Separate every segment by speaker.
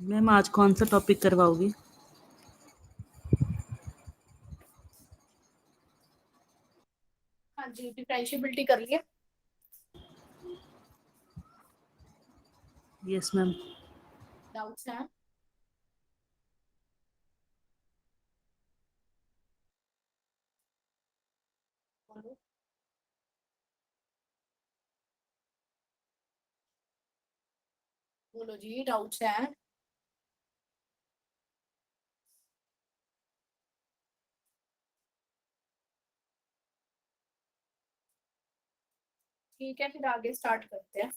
Speaker 1: Ma'am आज कौन सा टॉपिक करवाओगी?
Speaker 2: हाँ जी, डिफरेंशिएबिलिटी कर लिया।
Speaker 1: Yes ma'am.
Speaker 2: डाउट्स हैं? बोलो। बोलो जी, डाउट्स हैं? ठीक है, फिर आगे स्टार्ट करते हैं।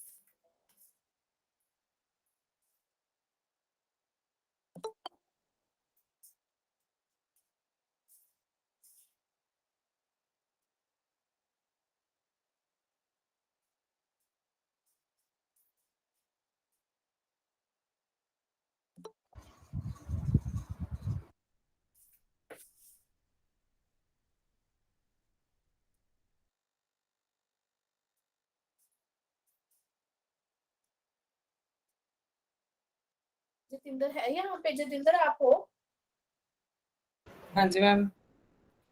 Speaker 2: जतिंदर है यहाँ पे? जतिंदर आप हो?
Speaker 3: हाँ जी मैम।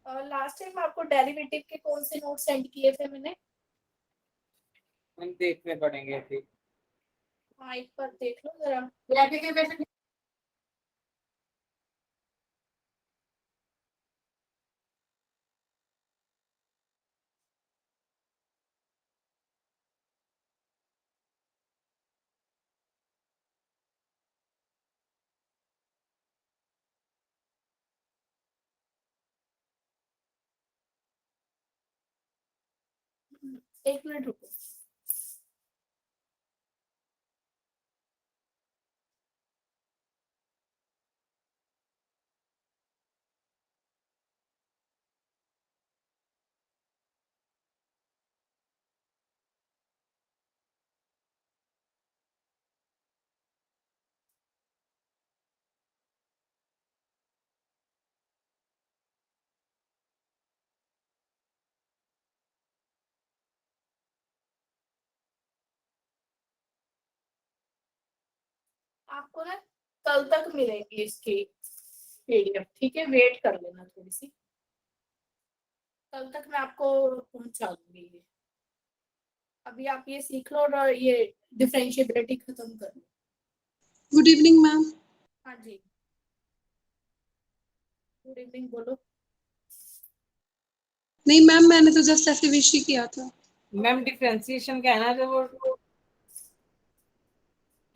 Speaker 2: लास्ट टाइम आपको डेरिवेटिव के कौन से नोट सेंड किए थे मैंने?
Speaker 3: हम देखने पड़ेंगे अभी।
Speaker 2: हाँ, एक बार देख लो जरा। एक मिनट रुको। आपको ना कल तक मिलेगी इसकी पीडीएफ, ठीक है? वेट कर लेना थोड़ी सी, कल तक मैं आपको पहुंचा दूंगी ये। अभी आप ये सीख लो और ये डिफरेंशिएबिलिटी खत्म कर लो।
Speaker 4: Good evening ma'am.
Speaker 2: हाँ जी, गुड इवनिंग। बोलो।
Speaker 4: नहीं मैम, मैंने तो जस्ट ऐसे विश ही किया था।
Speaker 3: मैम डिफरेंशिएशन क्या है ना, जो वो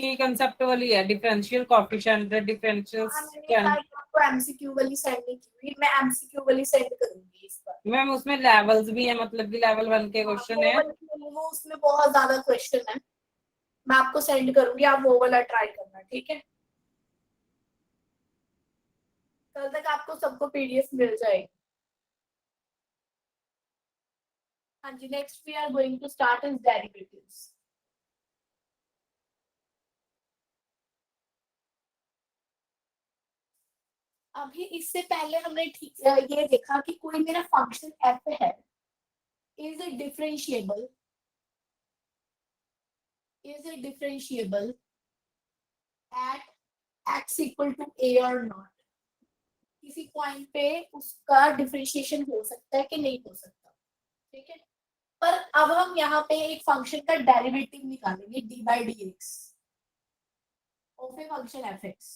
Speaker 3: की कंसेप्ट वाली है, डिफरेंशियल कोएफिशिएंट डिफरेंशियल क्या है?
Speaker 2: आपको एमसीक्यू वाली सेंड नहीं की हुई, मैं एमसीक्यू वाली सेंड करूंगी इस बार।
Speaker 3: मैम उसमें लेवल्स भी है, मतलब कि लेवल 1 के क्वेश्चन है।
Speaker 2: वो उसमें बहुत ज्यादा क्वेश्चन है, मैं आपको सेंड करूंगी, आप वो वाला ट्राई करना, ठीक है? कल तक आपको सबको पीडीएफ मिल जाएगी। हाँ जी, next we are going to start is derivatives. अभी इससे पहले हमने ये देखा कि कोई मेरा फंक्शन एफ है, is it differentiable, is it differentiable at x equal to a और नॉट। किसी पॉइंट पे उसका डिफरेंशिएशन हो सकता है कि नहीं हो सकता, ठीक है? पर अब हम यहाँ पे एक फंक्शन का डेरिवेटिव निकालेंगे D by d x of a function F x,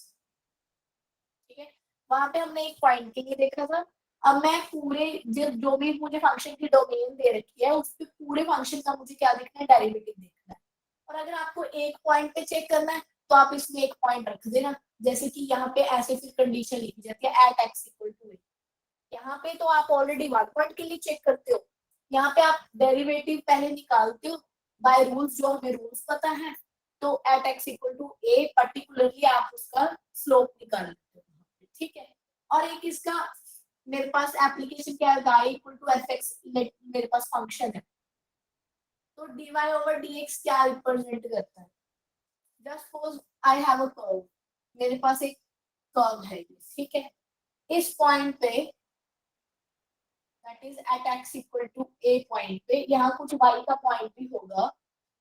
Speaker 2: ठीक है? वहां पे हमने एक पॉइंट के लिए देखा था। अब मैं पूरे जो भी मुझे फंक्शन की डोमेन दे रखी है उस पे पूरे फंक्शन का मुझे क्या देखना है? डेरिवेटिव देखना है। और अगर आपको एक पॉइंट पे चेक करना है तो आप इसमें एक पॉइंट रख देना, जैसे कि यहाँ पे ऐसे फिर कंडीशन लिखी जाती है एट एक्स इक्वल टू ए। यहाँ पे तो आप ऑलरेडी 1 पॉइंट के लिए चेक करते हो, यहाँ पे आप डेरिवेटिव पहले निकालते हो बाय रूल्स, जो हमें रूल्स पता है। तो at x equal to a particularly आप उसका स्लोप निकालना, और एक इसका मेरे पास एप्लीकेशन क्या है, y equal to f x मेरे पास फंक्शन है, तो dy ओवर dx क्या रिप्रेजेंट करता है? Just suppose I have a curve, मेरे पास एक कर्व है, ठीक है, इस पॉइंट पे that is at x equal to a point पे यहाँ कुछ y का पॉइंट भी होगा,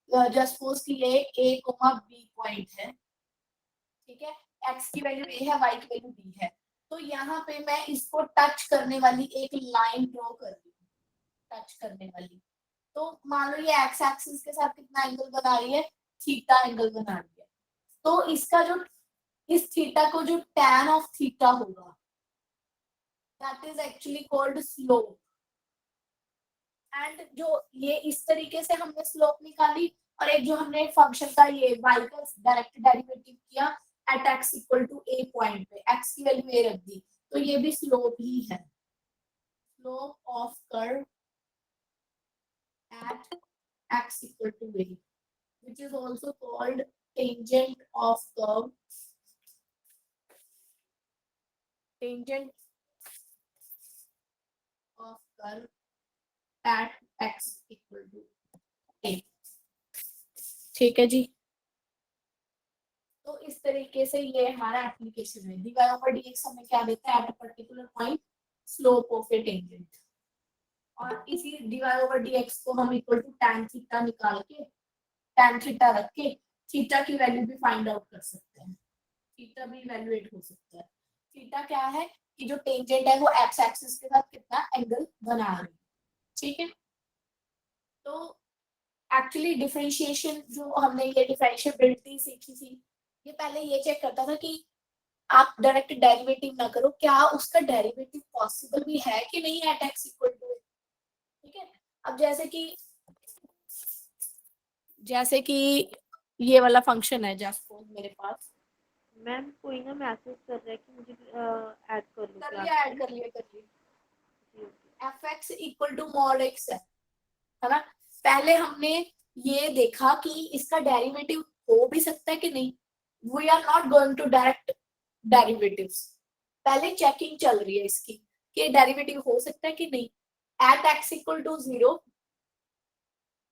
Speaker 2: जस्ट सपोज कि ये a b पॉइंट है, ठीक है, x की वैल्यू a है, y की वैल्यू b है, तो यहाँ पे मैं इसको टच करने वाली एक लाइन ड्रॉ कर रही हूँ, टच करने वाली, तो मान लो ये एक्स एक्सिस के साथ कितना एंगल बना रही है, थीटा एंगल बना रही है, तो इसका जो इस थीटा को जो tan ऑफ थीटा होगा that is actually called slope, and जो ये इस तरीके से हमने स्लोप निकाली, और एक जो हमने फंक्शन का ये y का डायरेक्ट डेरिवेटिव किया at x equal to a point पे, x की वैल्यू a रख दी, तो ये भी स्लोप ही है, slope of curve at x equal to a, which is also called tangent of curve, tangent of curve at x equal to a, ठीक है जी। तो इस तरीके से ये हमारा एप्लीकेशन है, dy over dx हमें क्या देता है, at a particular point slope of A tangent, और इसी dy over dx को हम इक्वल टू tan थीटा निकाल के, tan थीटा रख के थीटा की वैल्यू भी फाइंड आउट कर सकते हैं, थीटा भी इवैल्यूएट हो सकता है। थीटा क्या है कि जो टेंजेंट है वो एक्स एक्सिस के साथ कितना एंगल बना रही है, ठीक है। तो एक्चुअली डिफरेंशिएशन जो हमने ये डिफरेंशिएबिलिटी सीखी थी, ये पहले ये चेक करता था कि आप डायरेक्ट डेरिवेटिव ना करो, क्या उसका डेरिवेटिव पॉसिबल भी है कि नहीं एट एक्स इक्वल टू, ठीक है। अब जैसे कि ये वाला फंक्शन है, जस्ट मेरे पास,
Speaker 1: मैम कोई ना मैसेज कर रहा है कि मुझे ऐड कर लो
Speaker 2: कर
Speaker 1: क्लास
Speaker 2: लिया,
Speaker 1: में।
Speaker 2: ऐड कर लिया, कर लिया,
Speaker 1: जी, okay.
Speaker 2: F X equal to mod X है ना। पहले हमने ये देखा कि इसका डेरिवेटिव हो भी सकता है कि नहीं, we are not going to direct derivatives, पहले चेकिंग चल रही है इसकी कि डेरिवेटिव हो सकता है कि नहीं, at x equal to 0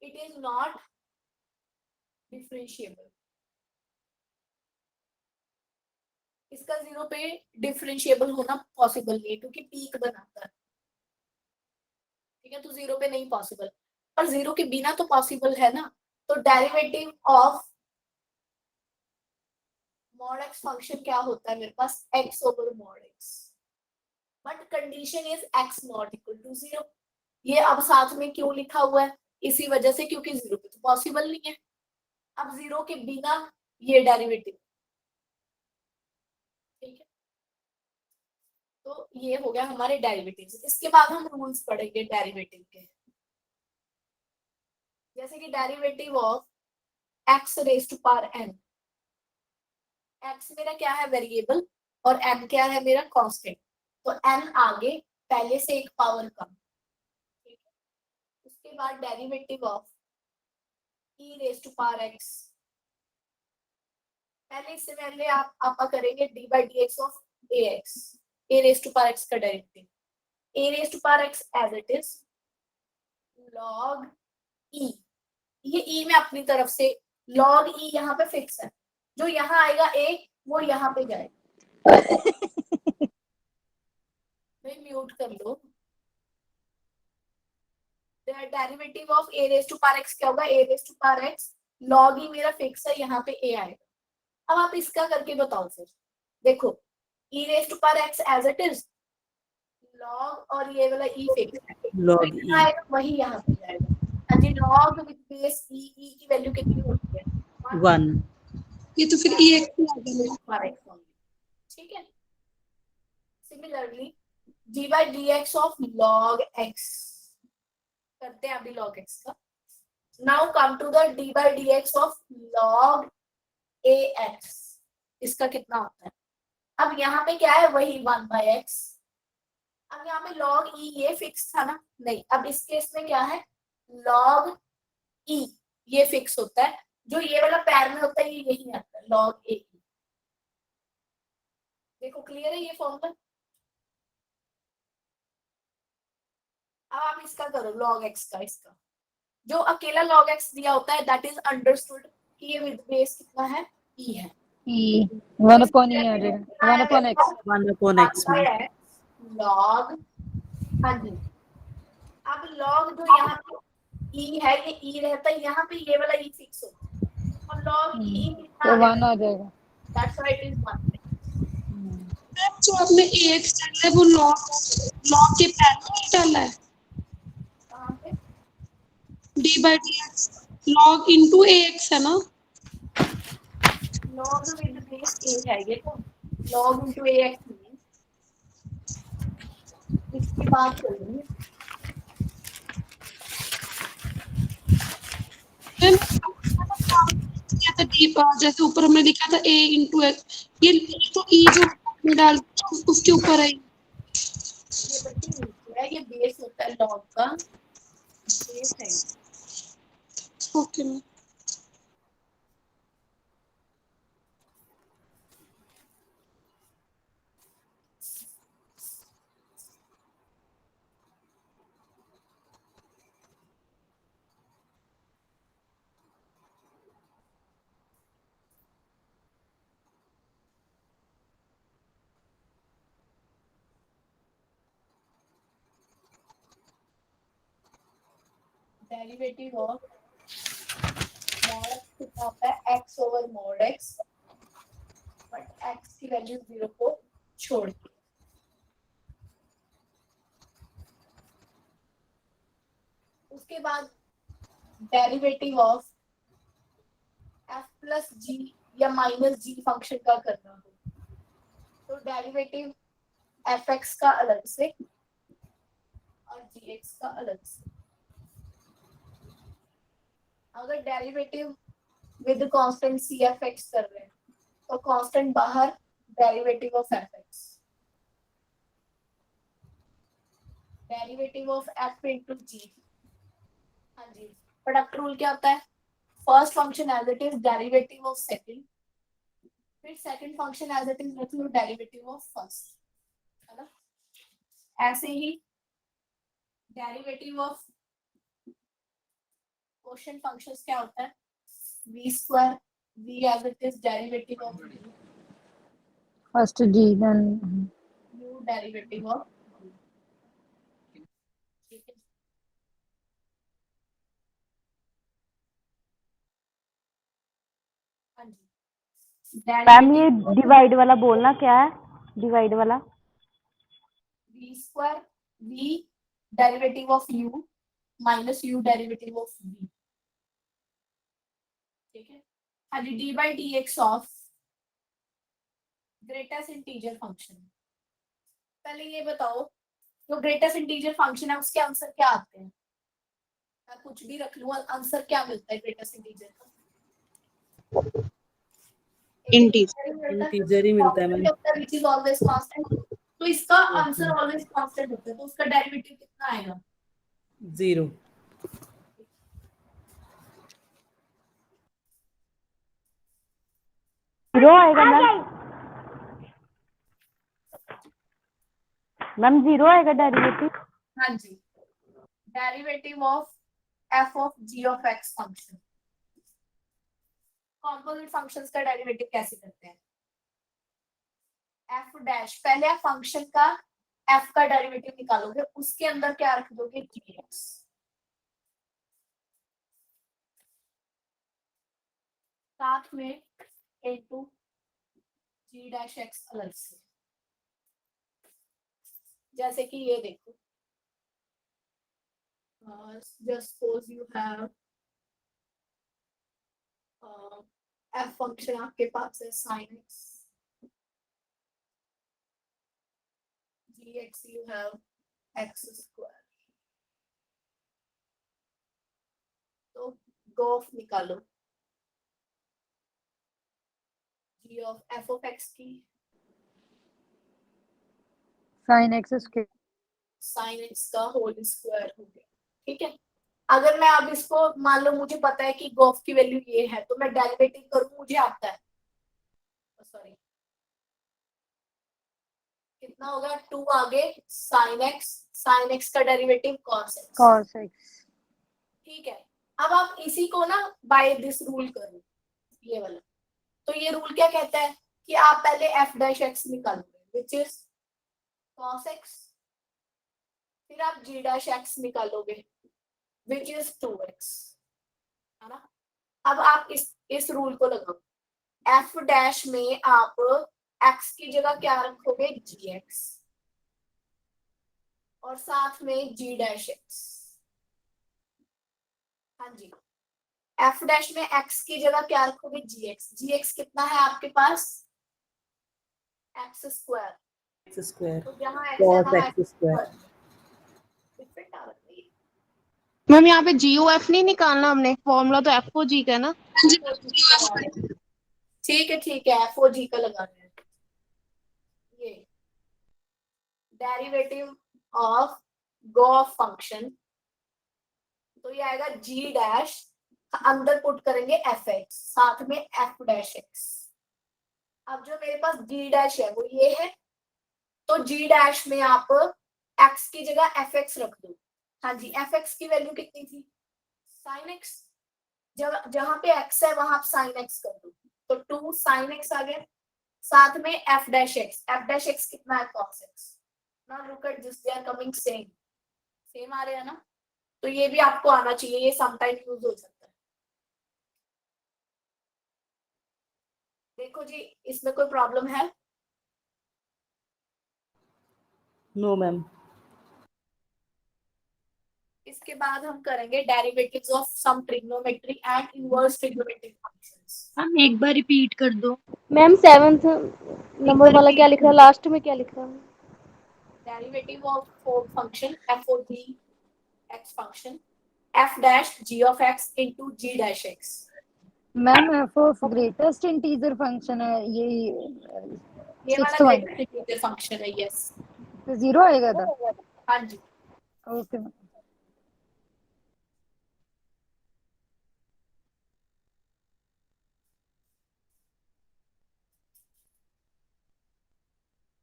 Speaker 2: it is not differentiable, इसका 0 पे डिफरेंशिएबल होना पॉसिबल नहीं है क्योंकि पीक बनाता है, ठीक है, तो 0 पे नहीं पॉसिबल, पर 0 के बिना तो पॉसिबल है ना। तो derivative of mod x function क्या होता है मेरे पास, x over mod x, but condition is x not equal to 0, ये अब साथ में क्यों लिखा हुआ है, इसी वजह से क्योंकि 0 पे तो पॉसिबल नहीं है, अब 0 के बिना ये डेरिवेटिव, ठीक है। तो ये हो गया हमारे डेरिवेटिव, इसके बाद हम रूल्स पढ़ेंगे डेरिवेटिव के, जैसे कि derivative of x raise to power n, x मेरा क्या है वेरिएबल और n क्या है मेरा कांस्टेंट, तो n आगे पहले से एक पावर कम, ठीक है। उसके बाद derivative of e raise to power x, पहले इससे पहले आप करेंगे d by dx ऑफ ax, a raise to power x का derivative, a raise to power x as it is log e, ये e में अपनी तरफ से log e यहाँ पे फिक्स है, जो यहाँ आएगा a वो यहाँ पे जाएगा, भाई म्यूट कर लो। Derivative of a raise to power x क्या होगा, a raise to power x log e मेरा फिक्स है, यहाँ पे a आएगा। अब आप इसका करके बताओ फिर, देखो e raise to power x as it is log और ये वाला e फिक्स है,
Speaker 1: log
Speaker 2: तो
Speaker 1: e
Speaker 2: यहाँ आएगा वही यहाँ पे जाएगा। हाँ जी, log with base e, e की वैल्यू कितनी होती है
Speaker 1: 1,
Speaker 4: ये तो फिर ई एक्स में आ गया।
Speaker 2: पावर x होगी, ठीक है। सिमिलरली d by dx ऑफ log x, करते हैं अभी log x का, now come to the d by dx ऑफ log ax, इसका कितना होता है, अब यहाँ पे क्या है वही 1 by x, अब यहाँ पे log e ये फिक्स था ना, नहीं, अब इस केस में क्या है log e ये फिक्स होता है, जो ये वाला पैर में होता है ये यही आता है log a, देखो क्लियर है ये फॉर्मूला, अब आप इसका करो log x का, इसका जो अकेला log x दिया होता है दैट इज अंडरस्टूड कि ये विद बेस कितना है e है।
Speaker 5: E 1 upon E आ जाएगा 1 upon x
Speaker 6: 1 upon x में
Speaker 2: log, हाँ जी, अब log जो यहाँ पे e है ये e रहता है, यहाँ पे ये वाला e फिक्स होता है और log e
Speaker 5: तो 1 आ जाएगा।
Speaker 2: That's why it is 1।
Speaker 4: जो आपने ax डाला है वो log के पैरेलल डाला है
Speaker 2: कहाँ पे
Speaker 4: d by dx log into ax है ना
Speaker 2: log विद बेस a है ये तो log into ax मींस इसकी बात करेंगे।
Speaker 4: Then क्या था d जैसे ऊपर हमने लिखा था a into x ये तो e जो में डाल उसके ऊपर है
Speaker 2: ये बच्चे नीचे है, ये बेस होता है log का बेस है।
Speaker 4: Okay ma'am
Speaker 2: derivative of mod x कितना होता है x over mod x but x की वैल्यू 0 को छोड़ के। उसके बाद derivative of f plus g या माइनस g फंक्शन का करना हो तो डेरिवेटिव fx का अलग से और gx का अलग से। अगर डेरिवेटिव विद कांस्टेंट cfx कर रहे हैं तो कांस्टेंट बाहर derivative of fx, derivative of f into g। हाँ जी, प्रोडक्ट रूल क्या होता है? First function as it is derivative of second, फिर second function as it is रख लो डेरिवेटिव ऑफ फर्स्ट, है ना? ऐसे ही डेरिवेटिव ऑफ क्वोशिएंट फंक्शंस क्या होता है? v square, v as it is derivative of
Speaker 5: First G then
Speaker 2: u derivative of, ठीक है? हाँ जी,
Speaker 7: मैम ये डिवाइड वाला बोलना क्या है? डिवाइड वाला
Speaker 2: v square, v derivative of u minus u derivative of v, ठीक है? हाँ जी, d by dx of greatest integer function. पहले ये बताओ जो ग्रेटेस्ट इंटीजर फंक्शन है उसके आंसर क्या आते हैं? मैं कुछ भी रख लूँ, आंसर क्या मिलता है ग्रेटेस्ट इंटीजर का?
Speaker 6: इंटीजर ही मिलता है ma'am.
Speaker 2: Which is always constant, तो इसका आंसर ऑलवेज कांस्टेंट होता है तो उसका डेरिवेटिव कितना आएगा?
Speaker 6: 0
Speaker 7: जीरो आएगा मैम। मैम जीरो आएगा डेरिवेटिव।
Speaker 2: हाँ जी, derivative of f of g of x function. Composite functions का डेरिवेटिव कैसे करते हैं? f डैश, पहले आप फंक्शन का f का डेरिवेटिव निकालोगे, उसके अंदर क्या रख दोगे? gx, साथ में इनटू g डैश x अलग से। जैसे कि ये देखो, just suppose you have f function आपके पास है sin x, gx you have x square, तो गोफ निकालो g of f of x की
Speaker 5: sin x square
Speaker 2: sin x का होल स्क्वायर हो गया, ठीक है? अगर मैं अब इसको मान लो मुझे पता है कि गोफ की वैल्यू ये है तो मैं डेरिवेटिव करूं, मुझे आता है, सॉरी कितना होगा 2 आगे sin x का derivative cos x।
Speaker 5: cos x
Speaker 2: ठीक है, अब आप इसी को ना बाय दिस रूल करो, ये वाला। तो ये रूल क्या कहता है कि आप पहले f डैश x निकालोगे विच इज cos x, फिर आप g डैश x निकालोगे विच इज 2x, है ना। अब आप इस रूल को लगाओ, f डैश में आप x की जगह क्या रखोगे gx और साथ में g डैश x। हाँ जी, f डैश में x की जगह क्या रखोगे gx कितना है आपके पास x स्क्वायर,
Speaker 6: एक्स स्क्वायर
Speaker 2: तो जहाँ x है
Speaker 6: cos
Speaker 2: वहाँ
Speaker 6: एक्स स्क्वायर।
Speaker 2: डिफरेंट आ रहा है।
Speaker 8: मैम यहाँ पे GOF नहीं निकालना हमने, फॉर्मूला तो FOG का है ना।
Speaker 2: ठीक है FOG का लगाना है। ये डेरिवेटिव ऑफ गॉस फंक्शन, तो ये आएगा g डैश, अंदर पुट करेंगे fx साथ में f डैश x। अब जो मेरे पास g डैश है वो ये है, तो g डैश में आप x की जगह fx रख दो। हाँ जी, fx की वैल्यू कितनी थी sin x, जहां पे x है वहां आप sin x कर दो, तो 2 sin x आ गया, साथ में f डैश x कितना है cos x। Now look at this, they are coming same आ रहे हैं ना, तो ये भी आपको आना चाहिए, ये समटाइम यूज हो सकता है। देखो जी, इसमें कोई प्रॉब्लम है?
Speaker 6: No ma'am.
Speaker 2: इसके बाद हम करेंगे derivatives of some trigonometry and inverse trigonometric functions.
Speaker 8: हम एक बार रिपीट कर दो।
Speaker 7: मैम 7th नंबर वाला क्या लिख रहा है, लास्ट में क्या लिख रहा है?
Speaker 2: Derivative of function FOG x function f dash g of x into g dash x।
Speaker 5: Ma'am f of greatest integer function है ये
Speaker 2: ये वाला
Speaker 5: 6th one,
Speaker 2: greatest integer function है, यस।
Speaker 5: तो 0 आएगा था।
Speaker 2: हाँ जी,
Speaker 5: ओके मैम।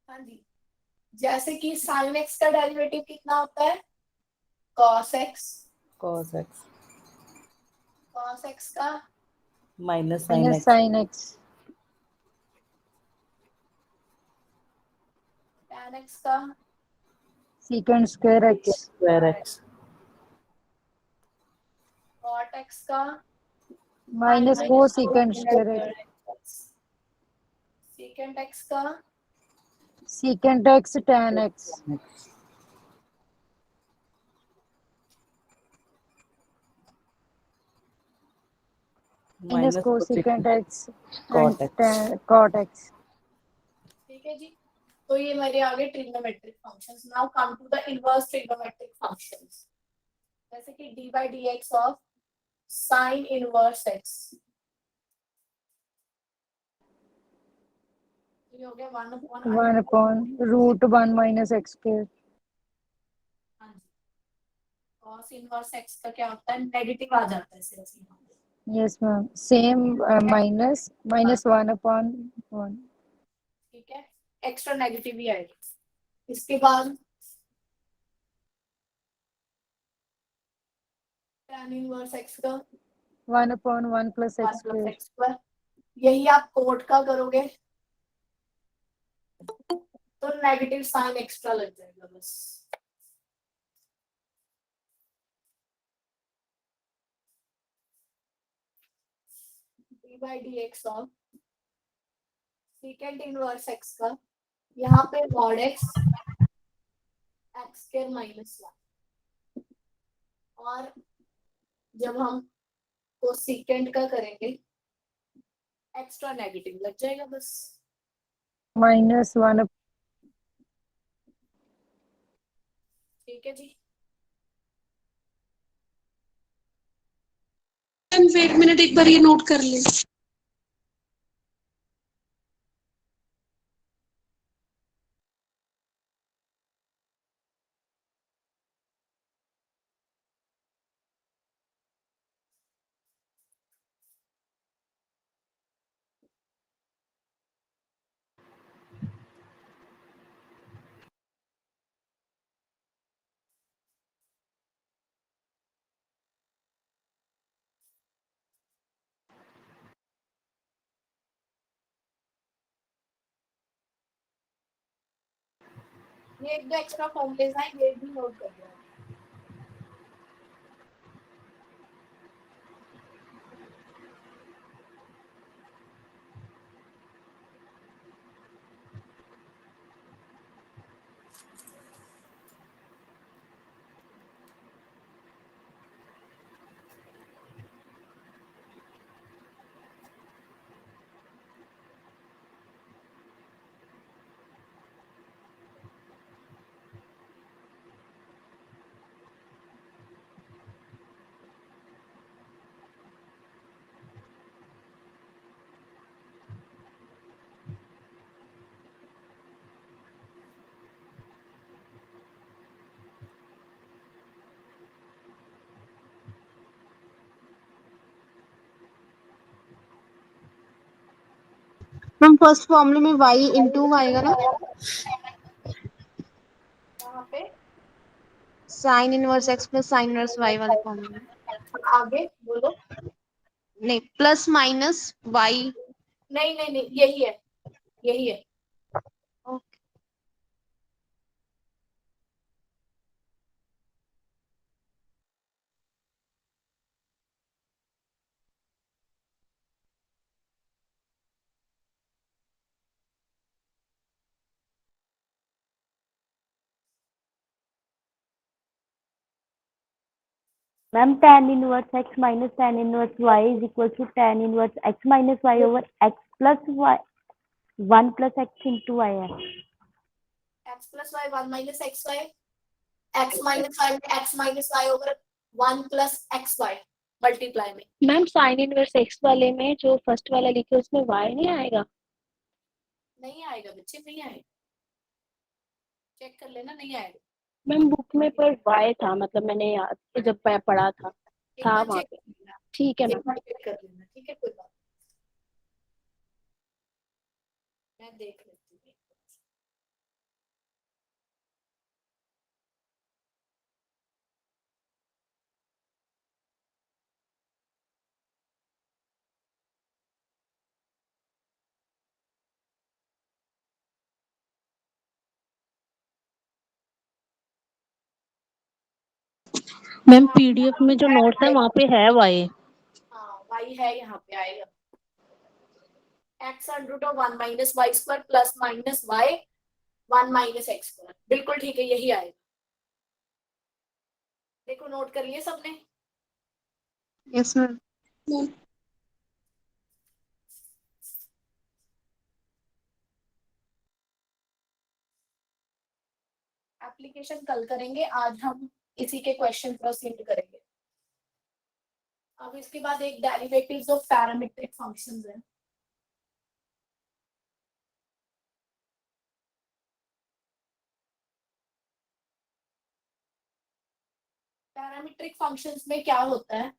Speaker 2: हाँ जी, जैसे कि sin x का डेरिवेटिव कितना होता है cos x,
Speaker 6: cos x
Speaker 2: cos x का
Speaker 6: minus sin
Speaker 5: minus
Speaker 6: x
Speaker 5: sin x
Speaker 2: tan x का
Speaker 5: secant square x
Speaker 6: square x
Speaker 2: cot x का
Speaker 5: minus 4 secant square x
Speaker 2: secant x का
Speaker 5: secant x tan x minus cosecant x
Speaker 6: cot
Speaker 5: and
Speaker 6: x।
Speaker 5: cot x।
Speaker 2: ठीक है जी, तो ये मेरे आगे trigonometric functions. Now come to the inverse trigonometric functions, जैसे कि d by d x of sine inverse x, ये हो गया
Speaker 5: 1 upon root 1 minus x square।
Speaker 2: हाँ जी, cos इनवर्स एक्स का क्या होता है, नेगेटिव आ जाता है सिर्फ यहाँ पे।
Speaker 5: yes ma'am, same minus 1 upon 1।
Speaker 2: ठीक है, एक्स्ट्रा नेगेटिव ही आएगा। इसके बाद tan इनवर्स एक्स का
Speaker 5: 1 upon 1 plus
Speaker 2: 1
Speaker 5: x
Speaker 2: plus
Speaker 5: square।
Speaker 2: X square, यही आप कोट का करोगे तो नेगेटिव साइन एक्स्ट्रा लग जाएगा बस। D by d x of second inverse x का, यहाँ पे mod x x square minus 1, और जब हम को सेकेंड का करेंगे एक्स्ट्रा नेगेटिव लग जाएगा बस।
Speaker 5: minus 1
Speaker 2: ठीक है जी,
Speaker 4: वेट मिनट, एक बार ये नोट कर ले।
Speaker 2: ये एक दो एक्स्ट्रा फॉर्मूलेज हैं, ये भी नोट कर लो।
Speaker 8: मैम फर्स्ट फॉर्मूले में y इंटू आएगा ना,
Speaker 2: यहाँ पे
Speaker 8: sign inverse x plus sine inverse y वाले फॉर्मूले में।
Speaker 2: आगे बोलो।
Speaker 8: नहीं, प्लस माइनस y।
Speaker 2: नहीं नहीं नहीं, यही है, यही है।
Speaker 7: Ma'am tan inverse x minus tan inverse y is equal to tan inverse x minus y over x plus y 1 plus x into y है।
Speaker 2: x plus y 1 minus x y, x minus y में x minus y over 1 plus x y multiply में।
Speaker 1: Ma'am sine inverse x वाले में जो first वाला लिखे उसमें y नहीं आएगा?
Speaker 2: नहीं आएगा बच्चे, नहीं आएगा, चेक कर लेना, नहीं आएगा।
Speaker 1: मैम बुक में पर y था, मतलब मैंने याद जब पढ़ा था
Speaker 2: एक
Speaker 1: था
Speaker 2: बार
Speaker 1: वहाँ
Speaker 2: चेक
Speaker 1: पे।
Speaker 2: कर लेना,
Speaker 1: ठीक है
Speaker 2: एक
Speaker 1: मैम।
Speaker 2: बार चेक कर लेना, ठीक है, कोई बात नहीं। मैं देख लेती हूँ।
Speaker 9: मैम पीडीएफ में जो नोट्स है वहाँ पे है वाई।
Speaker 2: हाँ वाई है, यहाँ पे आएगा x under root of 1 minus y square plus minus y 1 minus x square. बिल्कुल ठीक है, यही आएगा। देखो नोट कर लिए सबने?
Speaker 8: Yes ma'am.
Speaker 2: एप्लीकेशन कल करेंगे, आज हम इसी के क्वेश्चन प्रोसीड करेंगे। अब इसके बाद एक डेरिवेटिव्स ऑफ पैरामीट्रिक फंक्शंस है। पैरामीट्रिक फंक्शंस में क्या होता है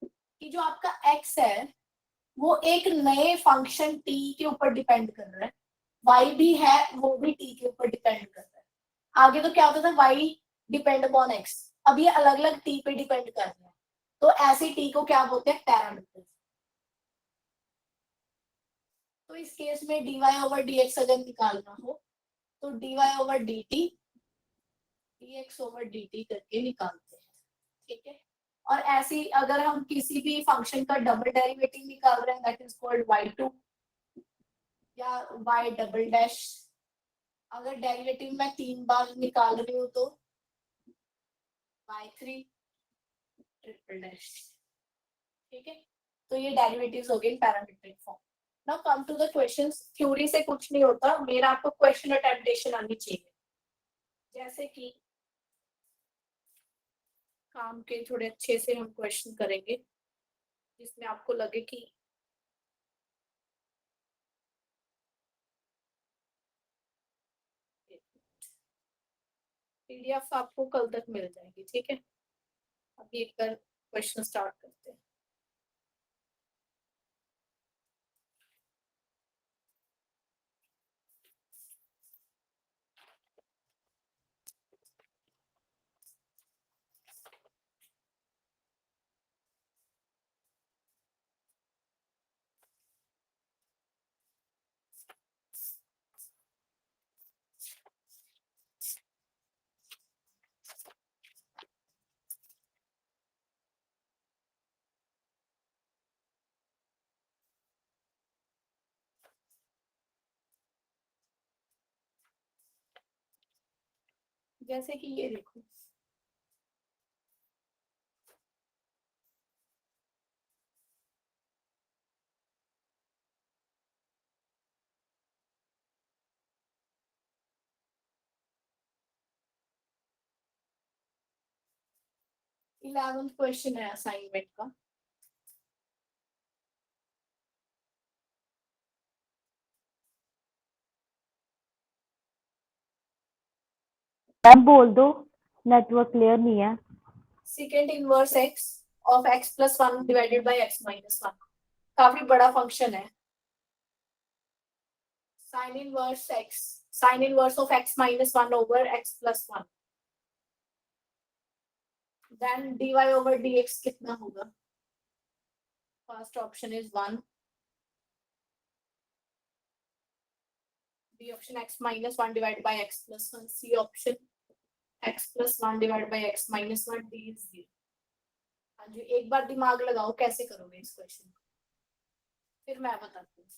Speaker 2: कि जो आपका x है वो एक नए फंक्शन t के ऊपर डिपेंड कर रहा है, y भी है वो भी t के ऊपर डिपेंड कर रहा है। आगे तो क्या होता था, y डिपेंड अपॉन x, अब ये अलग अलग t पे डिपेंड कर रहे हैं, तो ऐसे t को क्या बोलते हैं, पैरामीटर। तो इस केस में dy ओवर dx अगर निकालना हो तो dy over dt dx over dt करके निकालते हैं, ठीक है। और ऐसी अगर हम किसी भी फंक्शन का डबल डेरिवेटिव निकाल रहे हैं दैट इज कॉल्ड y2 या y डबल डैश। अगर डेरिवेटिव मैं 3 बार निकाल रही हूँ तो y3 ट्रिपल डैश, ठीक है। तो ये डेरिवेटिव्स हो गए parametric form. Now come to the questions. Theory से कुछ नहीं होता, मेरा आपको क्वेश्चन अटेम्प्टेशन आनी चाहिए। जैसे कि काम के थोड़े अच्छे से हम क्वेश्चन करेंगे जिसमें आपको लगे कि पीडीएफ आपको कल तक मिल जाएगी, ठीक है। अभी एक बार क्वेश्चन स्टार्ट करते हैं। जैसे कि ये देखो, इलेवेंथ क्वेश्चन है असाइनमेंट का।
Speaker 7: मैम बोल दो, नेटवर्क क्लियर नहीं है।
Speaker 2: Sec inverse x of x plus one divided by x minus one, काफी बड़ा फंक्शन है। Sine inverse x, sine inverse of x minus one over x plus one, then dy over dx कितना होगा? First option is 1, B option x minus 1 divided by x plus 1, C option x plus 1 divided by x minus 1, d is 0। हाँ जी, एक बार दिमाग लगाओ कैसे करोगे इस question को, फिर मैं बताती हूँ।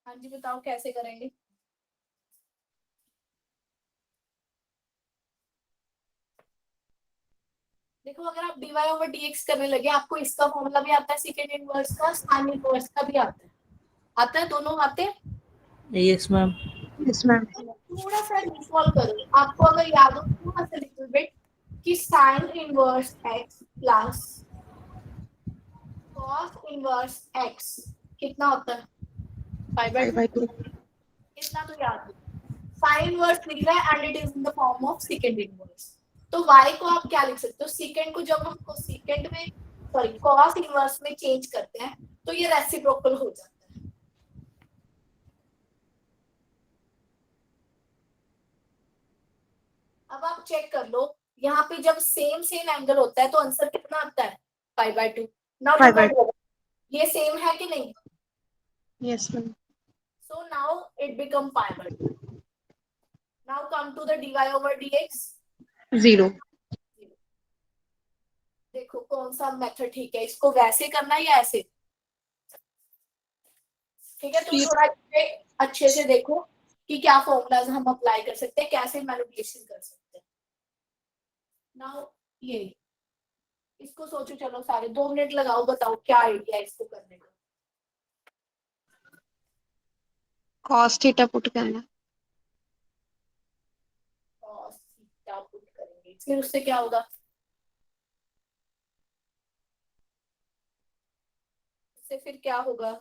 Speaker 2: हाँ जी, बताओ कैसे करेंगे। देखो, अगर आप dy ओवर dx करने लगे, आपको इसका फॉर्मूला भी आता है, सेकेंड इनवर्स का, साइन इनवर्स का भी आता है। आता है, दोनों आते हैं।
Speaker 6: Yes, ma'am.
Speaker 2: थोड़ा सा रिकॉल करो, आपको अगर याद हो थोड़ा सा लिटिल बिट, कि sign inverse x plus cos inverse x कितना होता है? 5/2। इतना तो याद हो। साइन इनवर्स लिख रहा है and it is in the form of second inverse, तो y को आप क्या लिख सकते हो? सेकेंड को जब हम सेकेंड में, सॉरी, कॉस इनवर्स में चेंज करते हैं तो ये रेसिप्रोकल हो जाता है। अब आप चेक कर लो, यहाँ पे जब सेम सेम एंगल होता है तो आंसर कितना आता है? 5/2। नाउ ये सेम है कि नहीं?
Speaker 8: Yes ma'am.
Speaker 2: So now it become pi/2. Now come to the dy over dx.
Speaker 8: 0।
Speaker 2: देखो कौन सा मेथड ठीक है, इसको वैसे करना है या ऐसे? ठीक है, तो थोड़ा अच्छे से देखो कि क्या फॉर्मूलाज हम अप्लाई कर सकते हैं, कैसे मैनिपुलेशन कर सकते हैं। नाउ ये, इसको सोचो, चलो सारे 2 मिनट लगाओ, बताओ क्या आइडिया है इसको करने का।
Speaker 8: कॉस थीटा पुट करना।
Speaker 2: cos थीटा पुट करेंगे, फिर उससे क्या होगा? उससे फिर क्या होगा?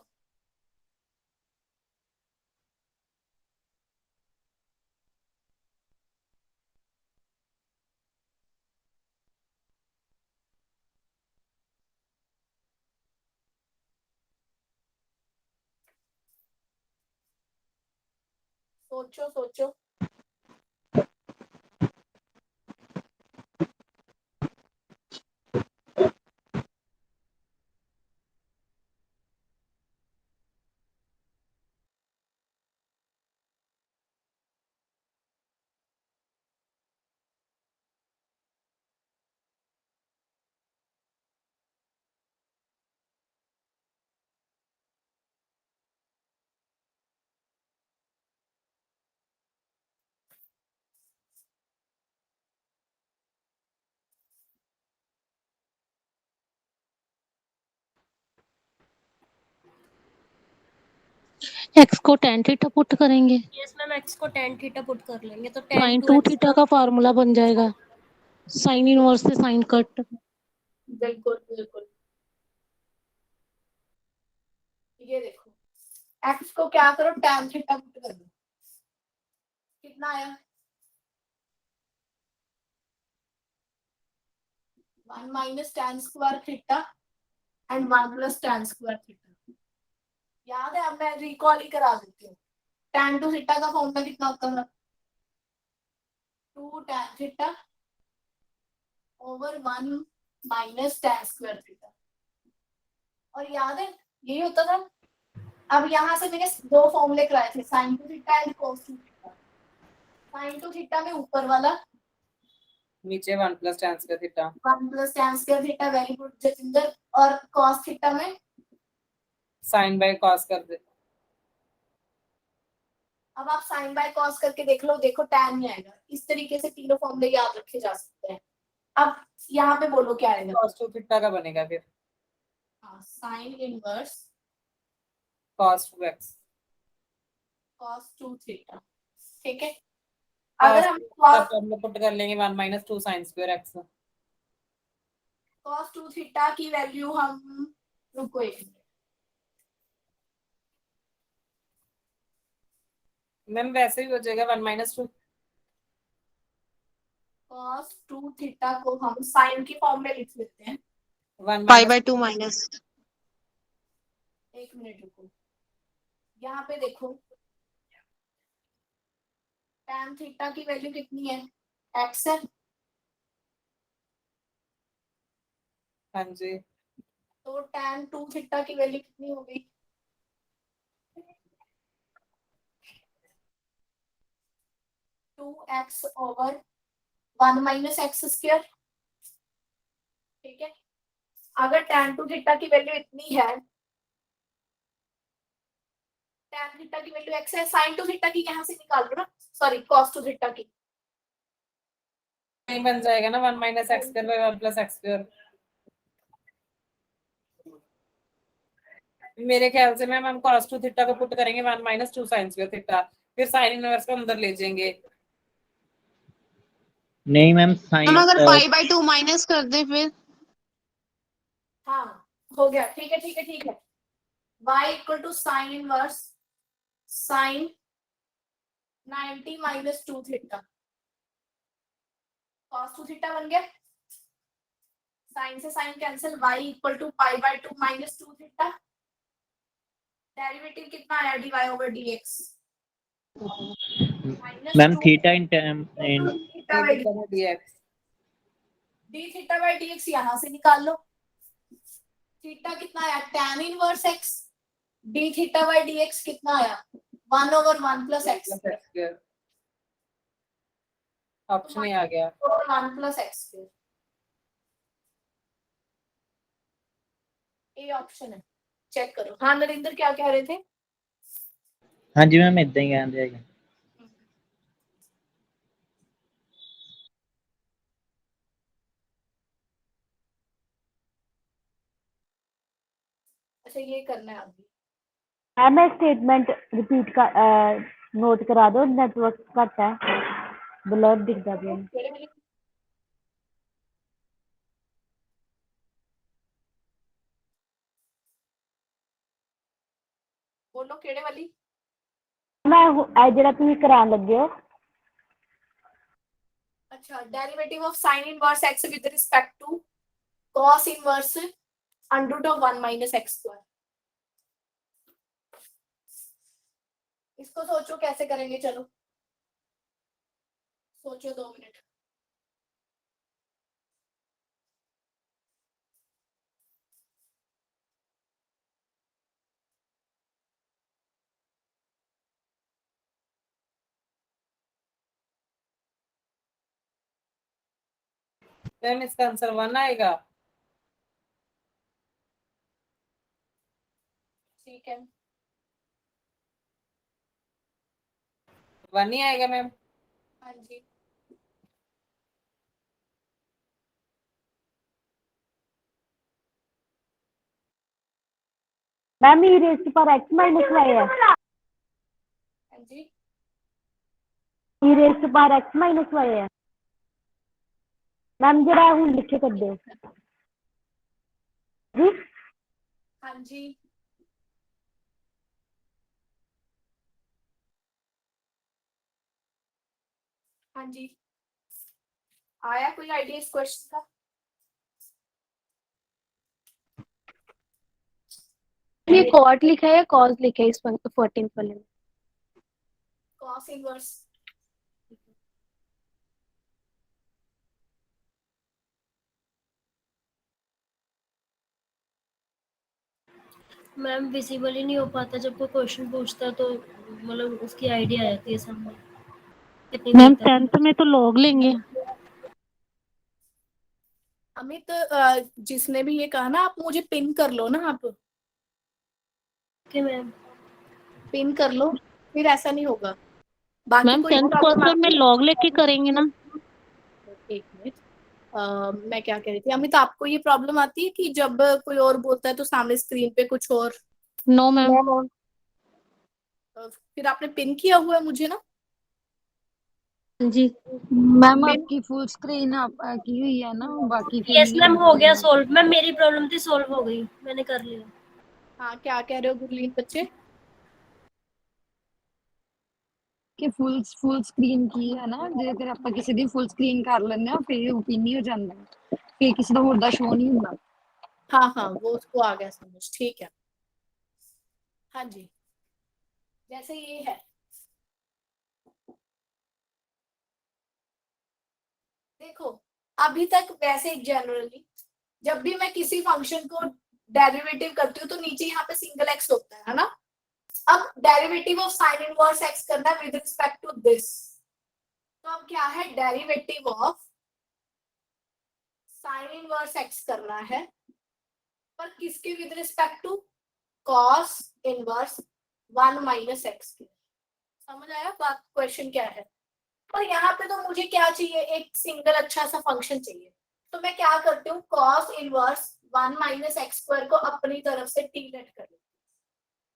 Speaker 2: सोचो सोचो।
Speaker 9: एक्स को tan थीटा पुट करेंगे,
Speaker 10: यस मैम, एक्स को tan थीटा पुट कर लेंगे तो tan
Speaker 9: sin
Speaker 10: 2
Speaker 9: 2
Speaker 10: एक्स
Speaker 9: थीटा का फार्मूला बन जाएगा, साइन इनवर्स से साइन कट।
Speaker 2: बिल्कुल बिल्कुल। ये देखो, एक्स को क्या करो, tan थीटा पुट कर दो, कितना आया 1 minus tan square theta and 1 plus tan square theta. याद है, अब मैं रिकॉल ही करा देती हूँ। tan टू थीटा का फॉर्मूला कितना होता है, 2 tan theta over 1 minus tan square theta. और याद है यही होता था। अब यहाँ से मैंने दो फॉर्मूले कराए थे, sine two theta and cos two theta. Sine two theta में ऊपर वाला,
Speaker 3: नीचे 1 plus tan square theta,
Speaker 2: 1 plus tan square theta, very good Jatinder. और कॉस थीटा में
Speaker 3: साइन बाय कॉस कर दे।
Speaker 2: अब आप साइन बाय कॉस करके देख लो, देखो tan ही आएगा। इस तरीके से तीनों फॉर्मूले याद रखे जा सकते हैं। अब यहाँ पे बोलो क्या आएगा,
Speaker 3: cos 2 थीटा का बनेगा फिर
Speaker 2: sine inverse
Speaker 3: cos 2x,
Speaker 2: cos 2 theta. ठीक है, अगर हम
Speaker 3: फॉर्मूला पुट कर लेंगे 1 minus 2 sin square x।
Speaker 2: cos 2 theta की वैल्यू हम, रुको एक मिनट,
Speaker 3: मैम वैसे ही हो जाएगा 1 माइनस 2।
Speaker 2: cos 2 थीटा को हम साइन की फॉर्म में लिख लेते हैं।
Speaker 3: 1
Speaker 8: पाई
Speaker 3: माइनस
Speaker 8: बाय 2 माइनस,
Speaker 2: एक मिनट रुको, यहाँ पे देखो tan थीटा की वैल्यू कितनी है, x है,
Speaker 3: हाँ जी
Speaker 2: तो tan 2 थीटा की वैल्यू कितनी होगी, 2x over 1 minus x square. ठीक है, अगर tan 2 थीटा की वैल्यू इतनी है, tan थीटा की वैल्यू x है, sin 2 थीटा की यहाँ से निकाल लो ना, सॉरी cos 2 थीटा की,
Speaker 3: नहीं बन जाएगा ना 1 minus x square by 1 plus x square. मेरे ख्याल से मैम हम cos 2 थीटा को पुट करेंगे 1 माइनस 2 sin स्क्वायर थीटा, फिर साइन इनवर्स को अंदर ले जाएंगे।
Speaker 6: नहीं मैम,
Speaker 8: हम
Speaker 6: साइन
Speaker 8: अगर पाई बाय 2 माइनस कर दे फिर,
Speaker 2: हाँ हो गया, ठीक है ठीक है ठीक है, y equal to sine inverse sine 90 minus 2 theta, cos 2 theta बन गया, साइन से sine cancel, y equal to pi by 2 minus 2 theta, derivative कितना आया dy over dx,
Speaker 6: ma'am theta in term in
Speaker 2: theta by
Speaker 3: dx
Speaker 2: d theta by dx यहाँ से निकाल लो, theta कितना आया tan inverse x, d theta by dx कितना आया 1 ओवर 1 प्लस एक्स,
Speaker 3: ऑप्शन ही आ गया।
Speaker 2: 1 प्लस एक्स, ये ऑप्शन है, चेक करो। हाँ नरेंद्र क्या कह रहे थे,
Speaker 6: हाँ जी मैम, इतना ही आ जाएगा।
Speaker 2: अच्छा ये करना है अभी,
Speaker 7: मैं स्टेटमेंट रिपीट का नोट करा दो, नेटवर्क घट है, ब्लर दिखता पिया।
Speaker 2: बोलो केड़े वाली,
Speaker 7: मैं ਇਹ ਜਿਹੜਾ ਤੁਸੀਂ ਕਰਾਉਣ ਲੱਗੇ ਹੋ,
Speaker 2: अच्छा derivative of sine inverse x with respect to cos inverse under root of 1 minus x square. इसको सोचो कैसे करेंगे, चलो सोचो 2 मिनट।
Speaker 3: मैम इसका आंसर 1 आएगा।
Speaker 2: ठीक है,
Speaker 3: 1 ही आएगा मैम।
Speaker 2: हाँ जी
Speaker 7: मैम ई रेस्ट पर x माइनस y है।
Speaker 2: हाँ जी
Speaker 7: e raised to power x minus y है मैम जरा हूँ लिखे कर दो जी
Speaker 2: हाँ जी हाँ जी आया कोई आइडिया इस क्वेश्चन का?
Speaker 8: ये कॉट लिखा है या कॉज लिखा है इस 14th वाले में?
Speaker 2: कॉस इनवर्स
Speaker 10: मैम विजिबल ही नहीं हो पाता जब कोई क्वेश्चन पूछता है तो मतलब उसकी आइडिया आ जाती है सामने कितनी
Speaker 9: मैम
Speaker 10: देर तक
Speaker 9: 10th में तो लॉग लेंगे
Speaker 2: अमित जिसने भी ये कहा ना आप मुझे पिन कर लो ना आप
Speaker 10: कि मैम
Speaker 2: पिन कर लो फिर ऐसा नहीं होगा बाकी
Speaker 9: मैम
Speaker 2: कोई
Speaker 9: 10th
Speaker 2: प्रॉब्लम
Speaker 9: क्वेश्चन में लॉग लेके करेंगे ना
Speaker 2: एक मिनट मैं क्या कह रही थी अमित आपको ये प्रॉब्लम आती है कि जब कोई और बोलता है तो सामने स्क्रीन पे कुछ और
Speaker 9: नो मैम
Speaker 2: फिर आपने पिन किया हुआ है मुझे ना
Speaker 9: जी
Speaker 5: मैम
Speaker 2: मैं
Speaker 5: आपकी फुल स्क्रीन आप की हुई है ना बाकी फिर
Speaker 10: यस
Speaker 5: नहीं
Speaker 10: मैम हो
Speaker 5: आती
Speaker 10: गया
Speaker 5: है
Speaker 10: सॉल्व मैम मेरी प्रॉब्लम थी सॉल्व हो गई मैंने कर लिया
Speaker 2: हाँ क्या कह रहे हो गुरलीन बच्चे
Speaker 5: कि फुल स्क्रीन की है ना जेकर ਆਪਾਂ ਕਿਸੇ ਦੀ ਫੁੱਲ ਸਕਰੀਨ ਕਰ ਲੈਂਦੇ ਆ ਫਿਰ ਉਹ ਪਿੰਨ ਹੀ ਹੋ ਜਾਂਦਾ ਫਿਰ ਕਿਸੇ ਦਾ ਹੋਰ ਦਾ ਸ਼ੋ ਨਹੀਂ ਹੁੰਦਾ
Speaker 2: हाँ हाँ वो उसको आ गया समझ ठीक है हाँ जी जैसे ये है देखो अभी तक वैसे जनरली जब भी मैं किसी फंक्शन को डेरिवेटिव करती हूँ तो नीचे यहाँ पे सिंगल एक्स होता है ना अब derivative of sine inverse x करना है विद रिस्पेक्ट टू दिस तो अब क्या है derivative of sine inverse x करना है पर किसके with respect to cos inverse 1 minus x के समझ आया बात क्वेश्चन क्या है और यहाँ पे तो मुझे क्या चाहिए एक सिंगल अच्छा सा फंक्शन चाहिए तो मैं क्या करती हूँ cos inverse 1 minus x square को अपनी तरफ से टी लेट कर लेती हूँ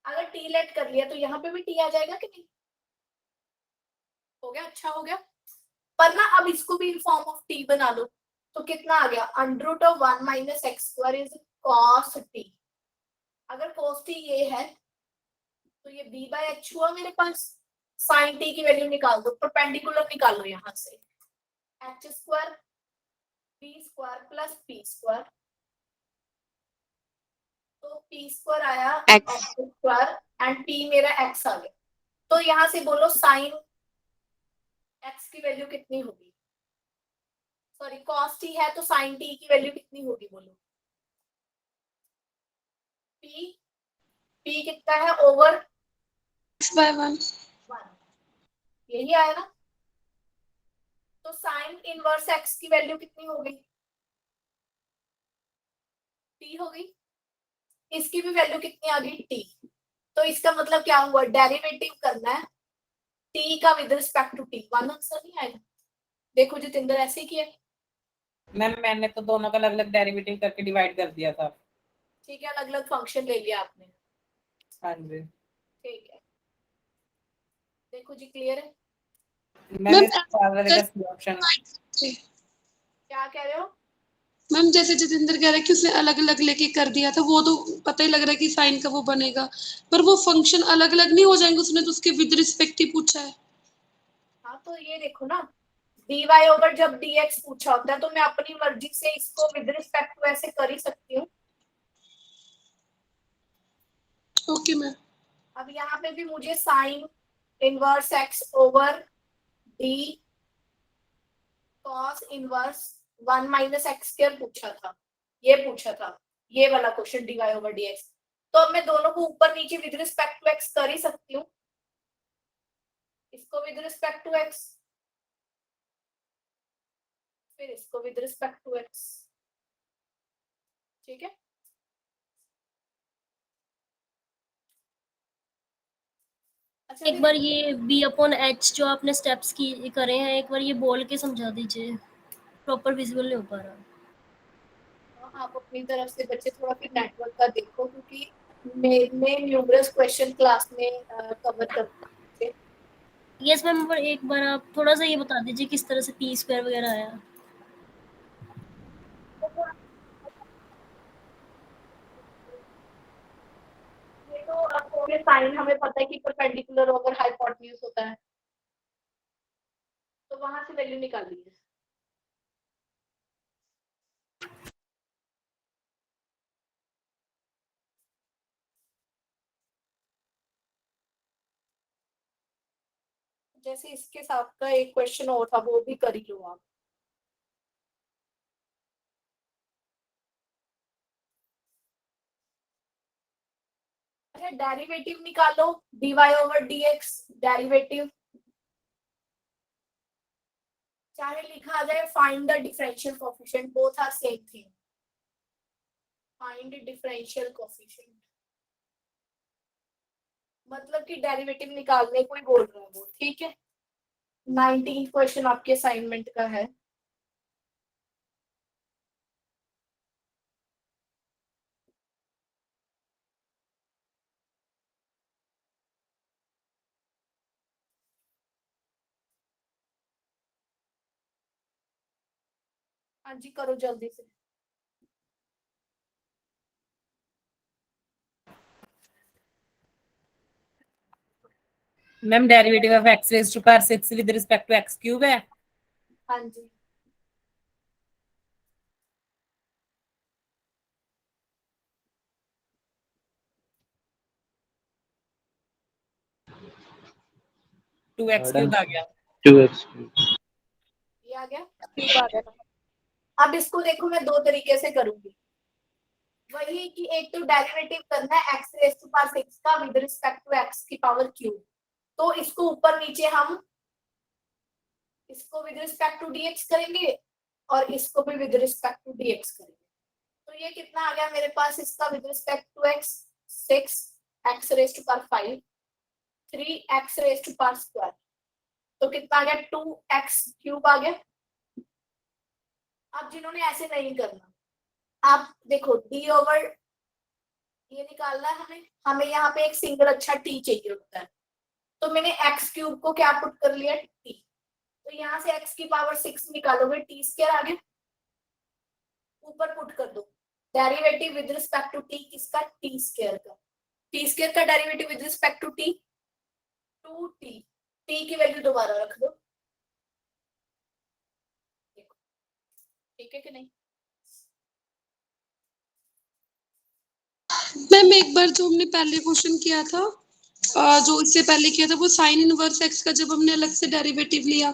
Speaker 2: अगर टी लेट कर लिया तो यहाँ पे भी टी आ जाएगा कि नहीं हो गया अच्छा हो गया पर ना अब इसको भी इन फॉर्म ऑफ टी बना लो तो कितना आ गया under root of 1 minus x square is cos t अगर कॉस टी ये है तो ये b बाय एच हुआ मेरे पास साइन टी की वैल्यू निकाल दो परपेंडिकुलर निकालो यहाँ से h square b square plus p square तो पी स्क्वायर आया
Speaker 8: X.
Speaker 2: स्क्वायर एंड पी मेरा एक्स आ गया तो यहाँ से बोलो साइन एक्स की वैल्यू कितनी होगी सॉरी कॉस टी है तो साइन टी की वैल्यू कितनी होगी बोलो पी पी कितना है ओवर
Speaker 4: x/1
Speaker 2: यही आया ना तो साइन इनवर्स एक्स की वैल्यू कितनी होगी टी होगी इसकी भी वैल्यू कितनी आ गई टी तो इसका मतलब क्या हुआ डेरिवेटिव करना है टी का with respect to t one answer नहीं आएगा देखो जितेंद्र ऐसे किया
Speaker 3: मैम मैंने तो दोनों का अलग अलग डेरिवेटिव करके डिवाइड कर दिया था
Speaker 2: ठीक है अलग अलग फंक्शन ले लिया आपने
Speaker 3: हाँ जी
Speaker 2: ठीक है देखो जी क्लियर है
Speaker 3: मैम इस वाले का सी ऑप्शन
Speaker 2: क्या कह रहे हो
Speaker 4: मैम जैसे जितेंद्र कह रहा है कि उसने अलग अलग लेके कर दिया था वो तो पता ही लग रहा है कि साइन का वो बनेगा पर वो फंक्शन अलग अलग नहीं हो जाएंगे उसने तो उसके विद रिस्पेक्ट ही पूछा है
Speaker 2: हाँ तो ये देखो ना dy ओवर जब dx पूछा होता है तो मैं अपनी मर्जी से इसको विद रिस्पेक्ट टू ऐसे कर ही सकती हूँ
Speaker 4: ओके मैम
Speaker 2: अब यहाँ पे भी मुझे sign inverse x over d cos inverse 1 minus x square पूछा था ये वाला क्वेश्चन dy ओवर dx तो अब मैं दोनों को ऊपर नीचे विद रिस्पेक्ट टू x कर ही सकती हूँ इसको विद रिस्पेक्ट टू x फिर इसको विद रिस्पेक्ट टू x ठीक है अच्छा
Speaker 10: एक बार ये b अपॉन h जो आपने स्टेप्स की करे हैं एक बार ये बोल के समझा दीजिए प्रॉपर विजुअल नहीं हो पा रहा
Speaker 2: आप अपनी तरफ से बच्चे थोड़ा फिर नेटवर्क का देखो क्योंकि मैं न्यूमरस क्वेश्चन क्लास में कवर करते हैं
Speaker 10: यस मैम, पर एक बार आप थोड़ा सा ये बता दीजिए किस तरह से पी स्क्वायर वगैरह आया।
Speaker 2: ये तो आपको साइन हमें पता है कि परपेंडिकुलर ओवर हाइपोटेन्यूज होता है, तो वहां से वैल्यू निकालिए। जैसे इसके साथ का एक क्वेश्चन और था, वो भी कर ही लो आप। अच्छा, डेरिवेटिव निकालो, dy ओवर dx डेरिवेटिव, चाहे लिखा जाए find the differential coefficient, both are same thing, find differential coefficient मतलब कि डेरिवेटिव निकालने को ही बोल रहा है वो, ठीक है। 19 क्वेश्चन आपके असाइनमेंट का है। हाँ जी, करो जल्दी से।
Speaker 3: Ma'am derivative of x raise to power 6 with respect to x cube है।
Speaker 2: हाँ जी,
Speaker 3: टू एक्स क्यूब आ गया।
Speaker 6: 2x
Speaker 2: ये आ गया, क्यूब आ गया। अब इसको देखो, मैं दो तरीके से करूंगी, वही कि एक तो डेरिवेटिव करना है x रेज़ टू पावर 6 का विद रिस्पेक्ट टू x की पावर क्यूब, तो इसको ऊपर नीचे हम इसको विद रिस्पेक्ट टू dx करेंगे और इसको भी विद रिस्पेक्ट टू dx करेंगे। तो ये कितना आ गया मेरे पास, इसका with respect to x 6 x raise to power 5 3 x raise to power square, तो कितना आ गया 2x क्यूब आ गया। अब जिन्होंने ऐसे नहीं करना, आप देखो d ओवर ये निकालना है हमें, हमें यहाँ पे एक सिंगल अच्छा t चाहिए होता है, तो मैंने x क्यूब को क्या पुट कर लिया t, तो यहाँ से x की पावर 6 निकालोगे t स्क्वायर आ गया, ऊपर पुट कर दो derivative with respect to t किसका, t स्क्वायर का, t स्क्वायर का derivative with respect to t 2t, t की वैल्यू दोबारा रख दो, ठीक है कि नहीं।
Speaker 4: मैम एक बार जो हमने पहले क्वेश्चन किया था, जो इससे पहले किया था, वो साइन इनवर्स एक्स का जब हमने अलग से डेरिवेटिव लिया,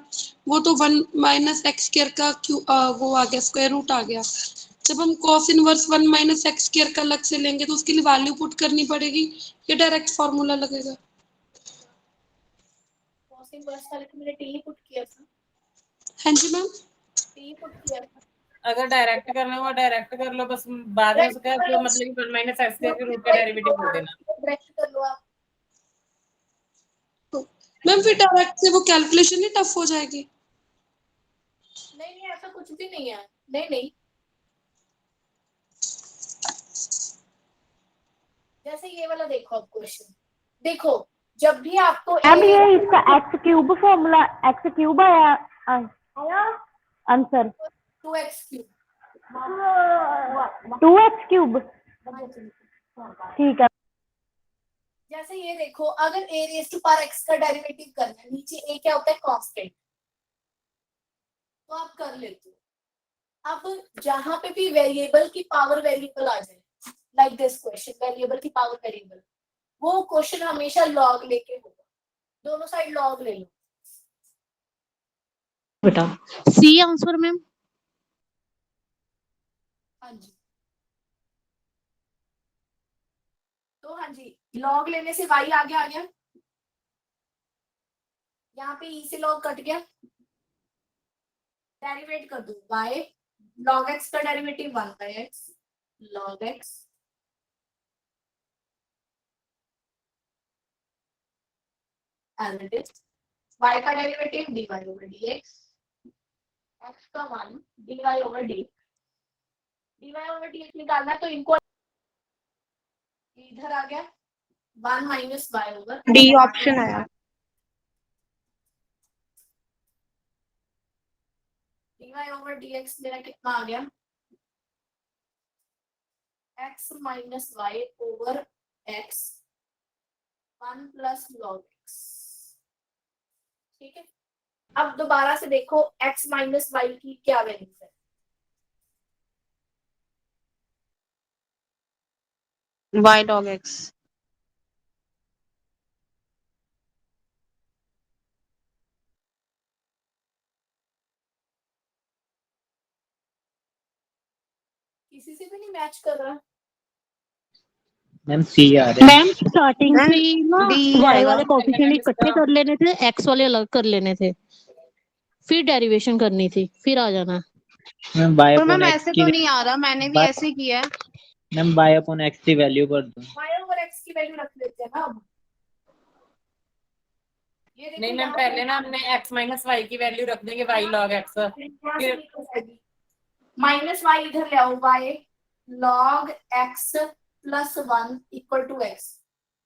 Speaker 4: वो तो 1 माइनस एक्स स्क्वायर का वो आ गया, स्क्वायर रूट आ गया। जब हम cos inverse 1 minus x square का अलग से लेंगे तो उसके लिए वैल्यू पुट करनी पड़ेगी या डायरेक्ट फार्मूला लगेगा?
Speaker 2: cos इनवर्स का मैंने t पुट किया था।
Speaker 4: हाँ जी मैम,
Speaker 2: t पुट किया था।
Speaker 3: अगर डायरेक्ट करना हो डायरेक्ट कर लो, बस बाद में उसका तो मतलब कि 1 माइनस x के रूट का डेरिवेटिव कर देना।
Speaker 2: डायरेक्ट कर लो आप।
Speaker 4: मैम फिर डायरेक्ट से वो कैलकुलेशन ही टफ हो जाएगी।
Speaker 2: नहीं नहीं, ऐसा कुछ भी नहीं है, नहीं नहीं, जैसे ये वाला देखो आप क्वेश्चन, देखो जब भी आपको
Speaker 7: मैम ये इसका X cube formula, X cube आया answer
Speaker 2: 2x cube,
Speaker 7: 2x cube, ठीक है।
Speaker 2: जैसे ये देखो, अगर a raise to power x का डेरिवेटिव करना है, नीचे a क्या होता है, कांस्टेंट, तो आप कर लेते हो। अब जहां पे भी वेरिएबल की पावर वेरिएबल आ जाए, लाइक दिस क्वेश्चन वेरिएबल की पावर वेरिएबल, वो क्वेश्चन हमेशा लॉग लेके होगा, दोनों साइड लॉग ले लो।
Speaker 9: बेटा सी आंसर मैम।
Speaker 2: हाँ जी, तो हाँ जी, लॉग लेने से y आगे आ गया, यहाँ पे e से लॉग कट गया, डेरिवेट कर दो y, log x का derivative 1 by x log x as it is, y का derivative dy over dx, x का 1 dy over dx, dy over dx निकालना है, तो इनको इधर आ गया 1 minus y over
Speaker 8: D option आया।
Speaker 2: dy ओवर dx मेरा कितना आ गया, x minus y over x 1 plus log x। ठीक है, अब दोबारा से देखो x माइनस वाई की क्या वैल्यू है।
Speaker 8: y log x।
Speaker 2: किसी से भी नहीं मैच कर रहा।
Speaker 6: मैम सी आ रहा है।
Speaker 9: मैम स्टार्टिंग से ही ना
Speaker 8: D
Speaker 9: y
Speaker 8: आएगा।
Speaker 9: वाले कोफिशिएंट इकट्ठे कर लेने थे, x वाले अलग कर लेने थे, फिर डेरिवेशन करनी थी, फिर आ जाना।
Speaker 6: मैम बाय
Speaker 8: पर
Speaker 6: अपॉन
Speaker 8: मैम
Speaker 6: एक्स
Speaker 8: ऐसे
Speaker 6: की
Speaker 8: तो नहीं आ रहा, मैंने भी ऐसे किया है।
Speaker 6: मैम बाय अपॉन एक्स की वैल्यू कर दो।
Speaker 2: y ओवर x की वैल्यू रख लेते हैं ना अब। ये देखो
Speaker 3: नहीं मैम,
Speaker 2: यहाँ
Speaker 3: पहले ना हमने x माइनस वाई की वैल्यू रख देंगे, y log x। फिर
Speaker 2: माइनस वाई इधर ले आओ, y log x plus 1 equal to x।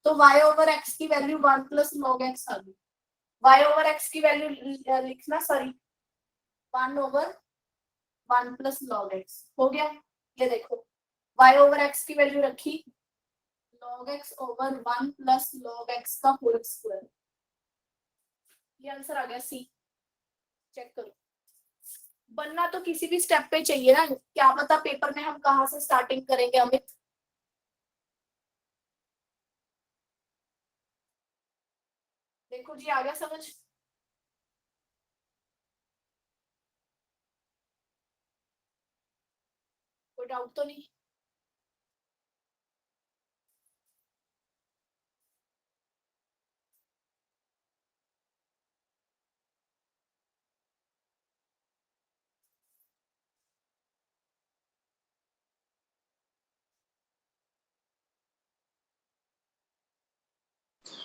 Speaker 2: तो y ओवर x की वैल्यू 1 प्लस log x आ गई। y ओवर x की वैल्यू लिखना, sorry 1 over 1 plus log x हो गया। ये देखो y ओवर x की वैल्यू रखी, log x over 1 plus log x का होल स्क्वायर। ये आंसर आ गया सी। चेक करो, बनना तो किसी भी स्टेप पे चाहिए ना, क्या पता पेपर में हम कहाँ से स्टार्टिंग करेंगे अमित। देखो जी, आ गया समझ। कोई डाउट तो नहीं।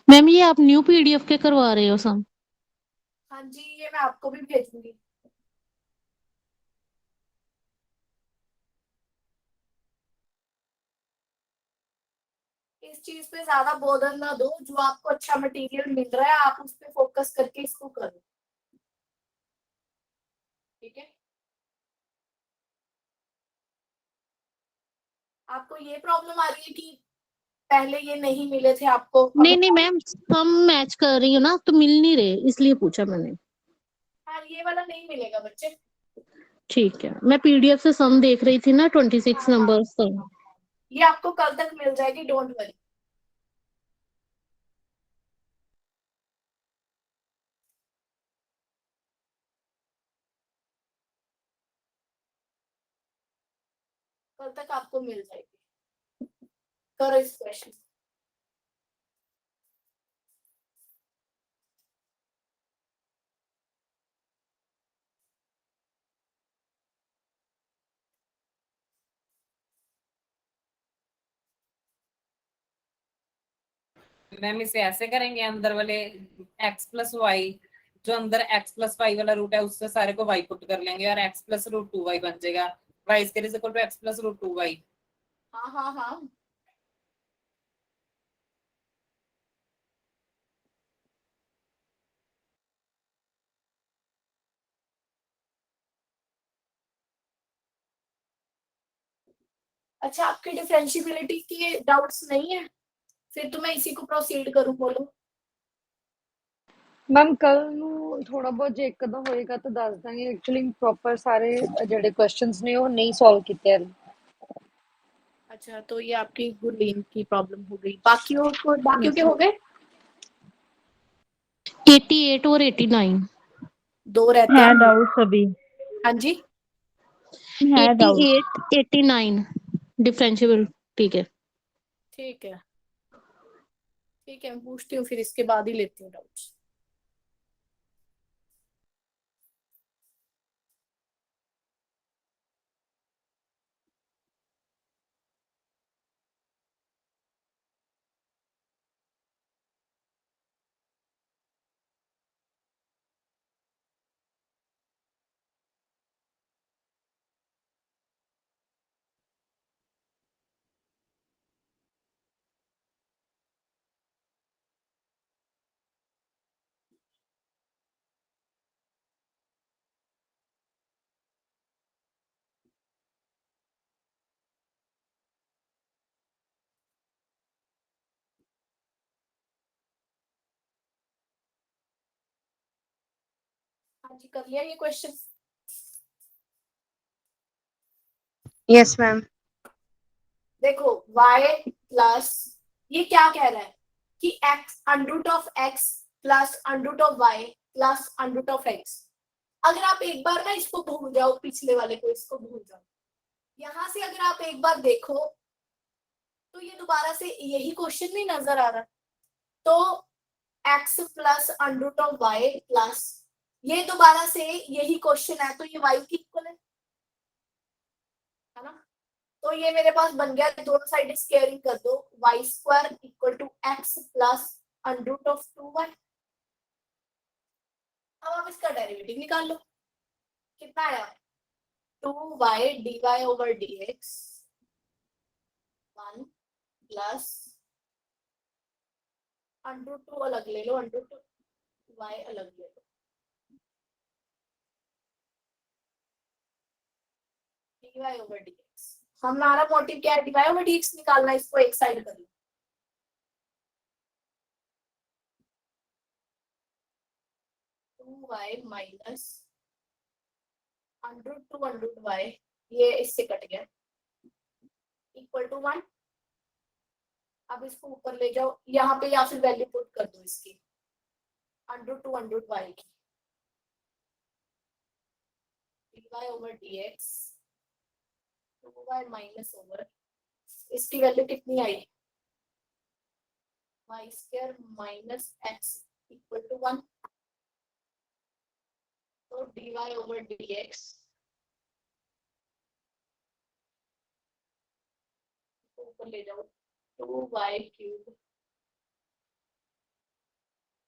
Speaker 9: मैम ये आप न्यू पीडीएफ के करवा रहे हो सम?
Speaker 2: हाँ जी, ये मैं आपको भी भेजूंगी। इस चीज पे ज्यादा बोधन ना दो, जो आपको अच्छा मटेरियल मिल रहा है आप उस पे फोकस करके इसको करो। ठीक है, आपको ये प्रॉब्लम आ रही है कि पहले ये नहीं मिले थे आपको?
Speaker 9: नहीं नहीं मैम, सम मैच कर रही हो ना तो मिल नहीं रहे, इसलिए पूछा मैंने।
Speaker 2: हाँ, ये वाला नहीं मिलेगा बच्चे।
Speaker 9: ठीक है, मैं पीडीएफ से सम देख रही थी ना, 26 नंबर सम।
Speaker 2: ये आपको कल तक मिल जाएगी, डोंट वरी। कल तक आपको मिल जाएगी। करो इस क्वेश्चन।
Speaker 3: मैम इसे ऐसे करेंगे, अंदर वाले x प्लस वाई, जो अंदर x प्लस वाई वाला रूट है उससे सारे को y पुट कर लेंगे और x प्लस रूट 2y बन जाएगा। y is equal to x plus root 2y।
Speaker 2: हाँ हाँ हाँ, अच्छा आपकी डिफरेंशिएबिलिटी के डाउट्स नहीं है? फिर तो मैं इसी को प्रोसीड करूं, बोलो।
Speaker 5: ਮੈਮ ਕੱਲ ਨੂੰ ਥੋੜਾ ਬਹੁਤ ਜੇ ਇੱਕ ਅੱਧਾ ਹੋਏਗਾ ਤਾਂ ਦੱਸ ਦਾਂਗੇ। ਐਕਚੁਅਲੀ ਪ੍ਰੋਪਰ ਸਾਰੇ ਜਿਹੜੇ ਕੁਐਸਚਨਸ ਨੇ ਉਹ ਨਹੀਂ ਸੋल्व ਕੀਤੇ ਹਨ।
Speaker 2: अच्छा, तो ये आपकी गुरलीन की प्रॉब्लम हो गई, बाकियों के हो गए?
Speaker 9: 88 और 89।
Speaker 2: दो रहते
Speaker 9: है
Speaker 2: हैं।
Speaker 9: डाउट सभी।
Speaker 2: हाँ जी,
Speaker 9: है डाउट 88 89 डिफरेंशिएबल। ठीक है।
Speaker 2: ठीक है ठीक है, मैं पूछती हूँ फिर इसके बाद ही लेती हूँ डाउट्स। हाँ जी, कर लिया ये क्वेश्चन?
Speaker 8: Yes ma'am.
Speaker 2: देखो y प्लस, ये क्या कह रहा है कि x under root of x plus under root of y plus under root of x। अगर आप एक बार ना इसको भूल जाओ, पिछले वाले को इसको भूल जाओ, यहां से अगर आप एक बार देखो तो ये दोबारा से यही क्वेश्चन नहीं नजर आ रहा। तो x plus under root of y plus, ये दोबारा से यही क्वेश्चन है, तो ये y की इक्वल है ना? तो ये मेरे पास बन गया, दोनों साइड स्क्वायरिंग कर दो, y square equal to x plus under root of 2y। अब आप इसका डेरिवेटिव निकाल लो, कितना आया? 2y dy over dx 1 plus under root 2 अलग ले लो, अंडरूट y अलग ले लो, dy ओवर dx। हमारा मोटिव क्या है? dy ओवर dx निकालना, इसको एक साइड कर लो। y minus under root 2 under root y, ये इससे कट गया, इक्वल टू 1। अब इसको ऊपर ले जाओ, यहाँ पे या फिर वैल्यू पुट कर दो इसकी, अंडरूट 2 अंडरूट y की, dy over dx 2y minus over, इसकी वैल्यू कितनी आई? y square minus x equal to 1। तो dy ओवर dx ऊपर ले जाओ, 2y cube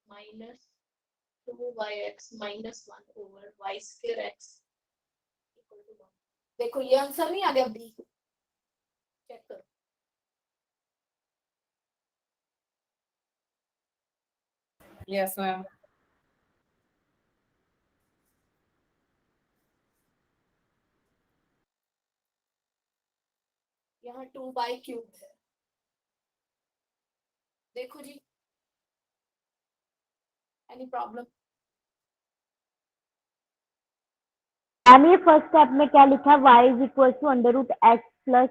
Speaker 2: minus 2yx minus 1 over y square x equal to 1। देखो ये आंसर नहीं आ गया? बी चेक करो।
Speaker 3: Yes ma'am.
Speaker 2: यहाँ 2y क्यूब है, देखो जी, एनी प्रॉब्लम?
Speaker 7: मैम ये फर्स्ट स्टेप में क्या लिखा है? y is equal to under root x plus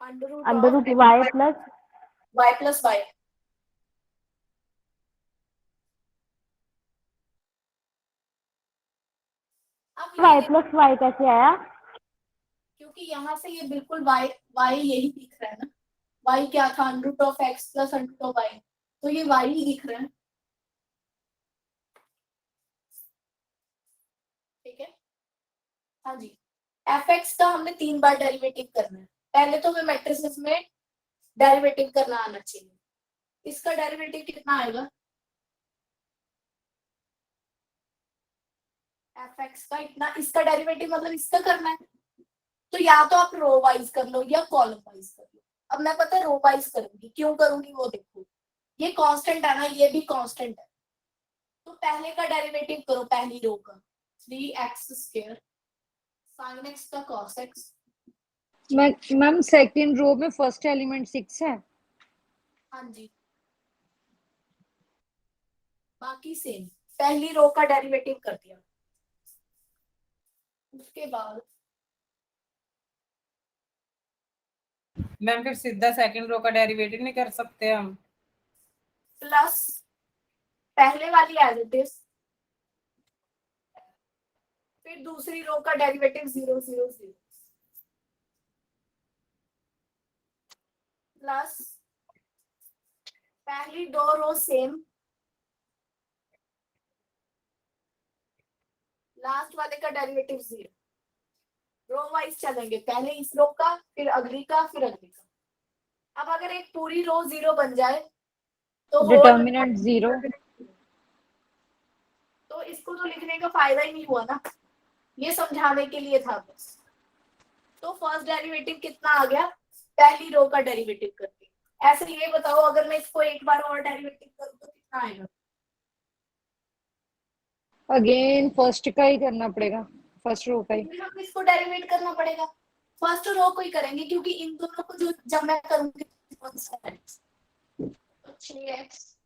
Speaker 7: under root y plus
Speaker 2: y plus y। अब
Speaker 7: वाई
Speaker 2: ये
Speaker 7: प्लस वाई कैसे आया?
Speaker 2: क्योंकि यहाँ से ये बिल्कुल y यही दिख रहा है ना, y क्या था? Under root of x plus under root of y, तो ये y ही दिख रहा है, ठीक है? हाँ जी, fx का हमने 3 बार डेरिवेटिव करना है। पहले तो हमें मैट्रिसेस में डेरिवेटिव करना आना चाहिए। इसका डेरिवेटिव कितना आएगा? fx का इतना, इसका डेरिवेटिव मतलब इसका करना है, तो या तो आप रो वाइज कर लो या कॉलम वाइज कर लो। अब मैं पता है रो वाइज करूंगी, क्यों करूंगी वो देखो, ये कांस्टेंट है ना, ये भी कांस्टेंट है, तो पहले का डेरिवेटिव करो, पहली रो का 3x स्क्वायर sin x का cos x।
Speaker 5: Ma'am second row में फर्स्ट एलिमेंट 6 है।
Speaker 2: हाँ जी, बाकी सेम, पहली रो का डेरिवेटिव कर दिया, उसके बाद
Speaker 3: मैम फिर सीधा सेकंड रो का डेरिवेटिव नहीं कर सकते हम?
Speaker 2: प्लस पहले वाली एज इट इज, फिर दूसरी रो का डेरिवेटिव 0 0 0 प्लस पहली दो रो सेम, लास्ट वाले का डेरिवेटिव 0। रो वाइज चलेंगे, पहले इस रो का, फिर अगली का, फिर अगली का। अब अगर एक पूरी रो 0 बन जाए तो
Speaker 5: डिटर्मिनेंट 0,
Speaker 2: तो इसको तो लिखने का फायदा ही नहीं हुआ ना, ये समझाने के लिए था बस। तो फर्स्ट डेरिवेटिव कितना आ गया? पहली रो का डेरिवेटिव करके। ऐसे ये बताओ, अगर मैं इसको एक बार और डेरिवेटिव करूं तो कितना आएगा?
Speaker 5: अगेन फर्स्ट का ही करना पड़ेगा, फर्स्ट रो का ही।
Speaker 2: फिर हम इसको डेरिवेट करना पड़ेगा, फर्स्ट रो को ही करेंगे, क्योंकि इन दोनों को जो जब मैं करूंगी 3x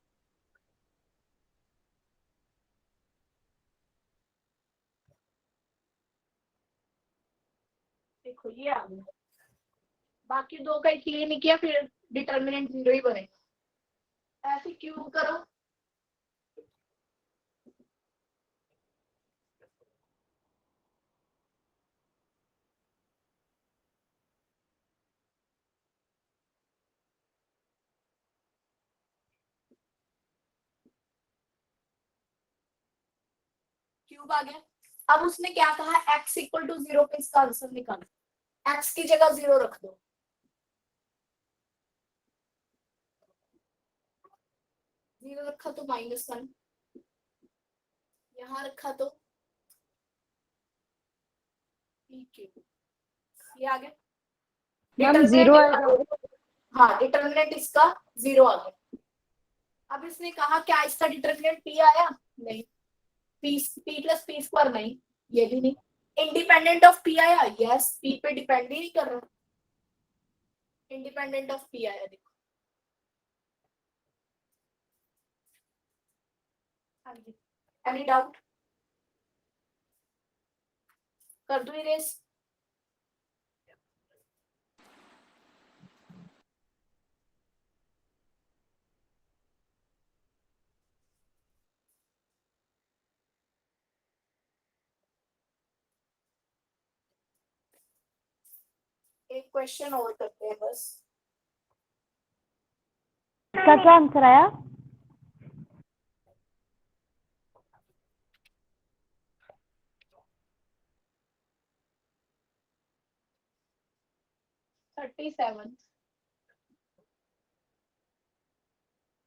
Speaker 2: ये आ गया, बाकी दो का क्लियर नहीं किया फिर डिटर्मिनेंट 0 ही बनेगा। ऐसे क्यूब करो, क्यूब आ गया। अब उसने क्या कहा, x इक्वल टू 0 पे इसका आंसर निकालो, x की जगह 0 रख दो, 0 रखा तो -1, यहाँ रखा तो ये आ गया।
Speaker 5: मैम 0 आएगा।
Speaker 2: हाँ, डिटर्मिनेंट इसका 0 आ गया। अब इसने कहा क्या इसका डिटर्मिनेंट p आया? नहीं। p प्लस p स्क्वायर नहीं, ये भी नहीं। इंडिपेंडेंट ऑफ p आया? यस, p पे डिपेंड ही नहीं कर रहा, इंडिपेंडेंट ऑफ p आया। देखो हाँ जी, एनी डाउट? कर दो इरेज। एक क्वेश्चन और करते हैं बस।
Speaker 7: इसका क्या आंसर आया?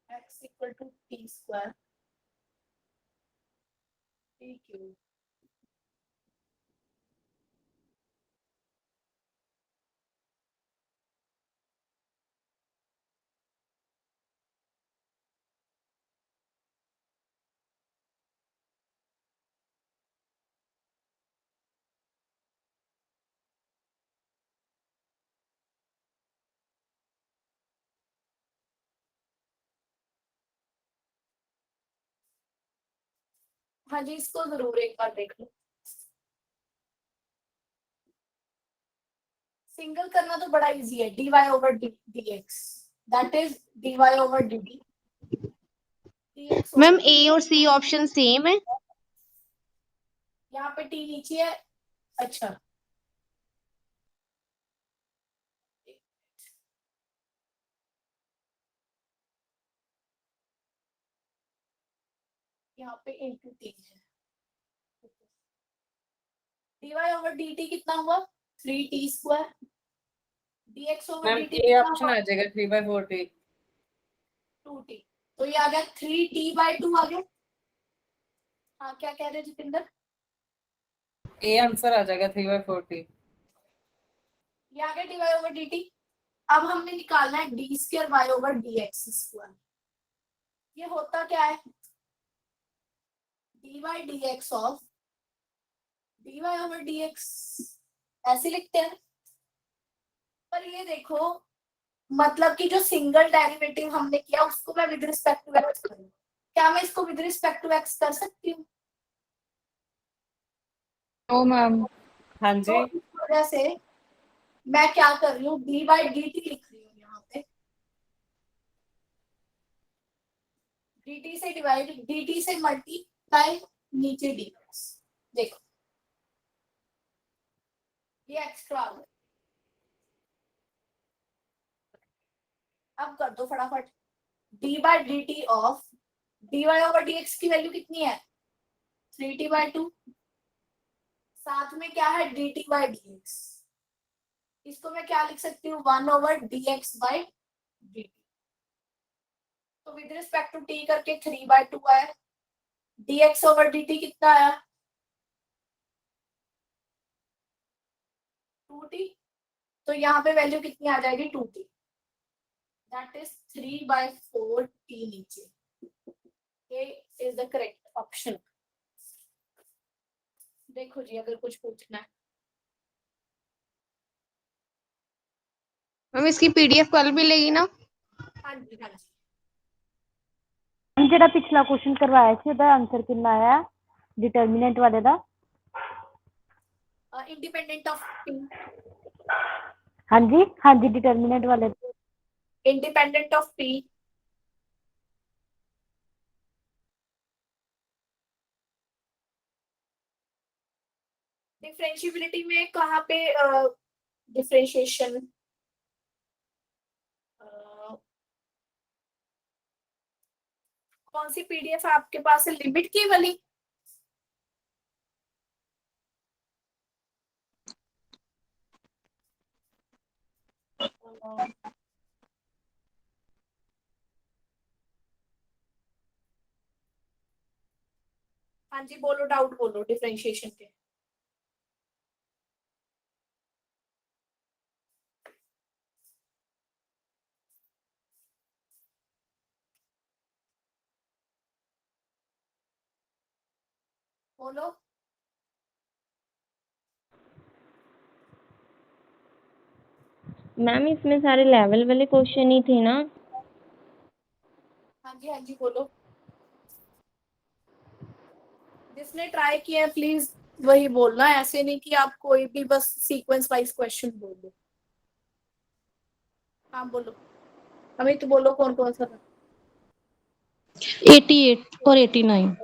Speaker 2: x equal to t square t cube. हाँ जी, इसको जरूर एक बार देख लो। सिंगल करना तो बड़ा इजी है, dy over dx, that is dy over dt।
Speaker 8: Ma'am A और सी ऑप्शन सेम है?
Speaker 2: यहाँ पे t नीचे है। अच्छा, यहाँ पे इंटू t है। dy ओवर dt कितना हुआ? 3t square. dx over
Speaker 3: ma'am
Speaker 2: dt
Speaker 3: ए
Speaker 2: कितना
Speaker 3: ऑप्शन
Speaker 2: हुआ?
Speaker 3: आ जाएगा 3/4t।
Speaker 2: 2t। तो ये आ गया 3t/2 आ गया। हाँ, क्या कह रहे जितेंद्र?
Speaker 3: ए आंसर आ जाएगा 3/4t।
Speaker 2: ये आ गया dy ओवर dt। अब हमने निकालना है d square y over dx square. ये होता क्या है? dy dx of dy over dx, ऐसे लिखते हैं। पर ये देखो, मतलब कि जो सिंगल डेरिवेटिव हमने किया उसको मैं विद रिस्पेक्ट टू x करूँ, क्या मैं इसको विद रिस्पेक्ट टू x कर सकती हूँ?
Speaker 5: No ma'am.
Speaker 3: हाँ
Speaker 2: तो
Speaker 3: जी,
Speaker 2: इस वजह से मैं क्या कर रही हूँ, dy बाई dt लिख रही हूँ यहाँ पे। dt से डिवाइड, dt से मल्टीप्लाई, नीचे dx। देखो ये एक्स्ट्रा आ गया। अब कर दो फटाफट, d by dt of dy over dx की वैल्यू कितनी है? 3t/2। साथ में क्या है? dt by dx। इसको मैं क्या लिख सकती हूँ? 1 ओवर dx बाई dt। तो विद रिस्पेक्ट टू t करके 3/2 आया। dx ओवर dt कितना आया? 2t। तो यहाँ पे वैल्यू कितनी आ जाएगी? 2t, दैट इज 3/4t नीचे। ये इज द करेक्ट ऑप्शन। देखो जी, अगर कुछ पूछना है।
Speaker 8: मैम इसकी पीडीएफ कल मिलेगी ना?
Speaker 2: हाँ जी, हाँ जी।
Speaker 7: ਜਿਹੜਾ ਪਿਛਲਾ ਕੁਐਸਚਨ ਕਰਵਾਇਆ ਸੀ ਉਹਦਾ ਆਨਸਰ ਕਿੰਨਾ ਆਇਆ ਡਿਟਰਮੀਨੈਂਟ ਵਾਲੇ ਦਾ?
Speaker 2: Independent of t।
Speaker 7: हाँ जी, हाँ जी, डिटर्मिनेंट वाले
Speaker 2: इंडिपेंडेंट ऑफ पी, डिफरेंशिएबिलिटी में कहाँ पे डिफरेंशिएशन कौन सी पीडीएफ आपके पास है, लिमिट की वाली? हाँ जी बोलो, डाउट बोलो डिफरेंशिएशन के। बोलो।
Speaker 11: मैम इसमें सारे लेवल वाले क्वेश्चन ही थे ना?
Speaker 2: हाँ जी बोलो। जिसने ट्राई किया है प्लीज वही बोलना, ऐसे नहीं कि आप कोई भी बस सीक्वेंस वाइज क्वेश्चन बोल दो। हाँ बोलो अमित, बोलो कौन कौन सा था?
Speaker 9: 88 और 89।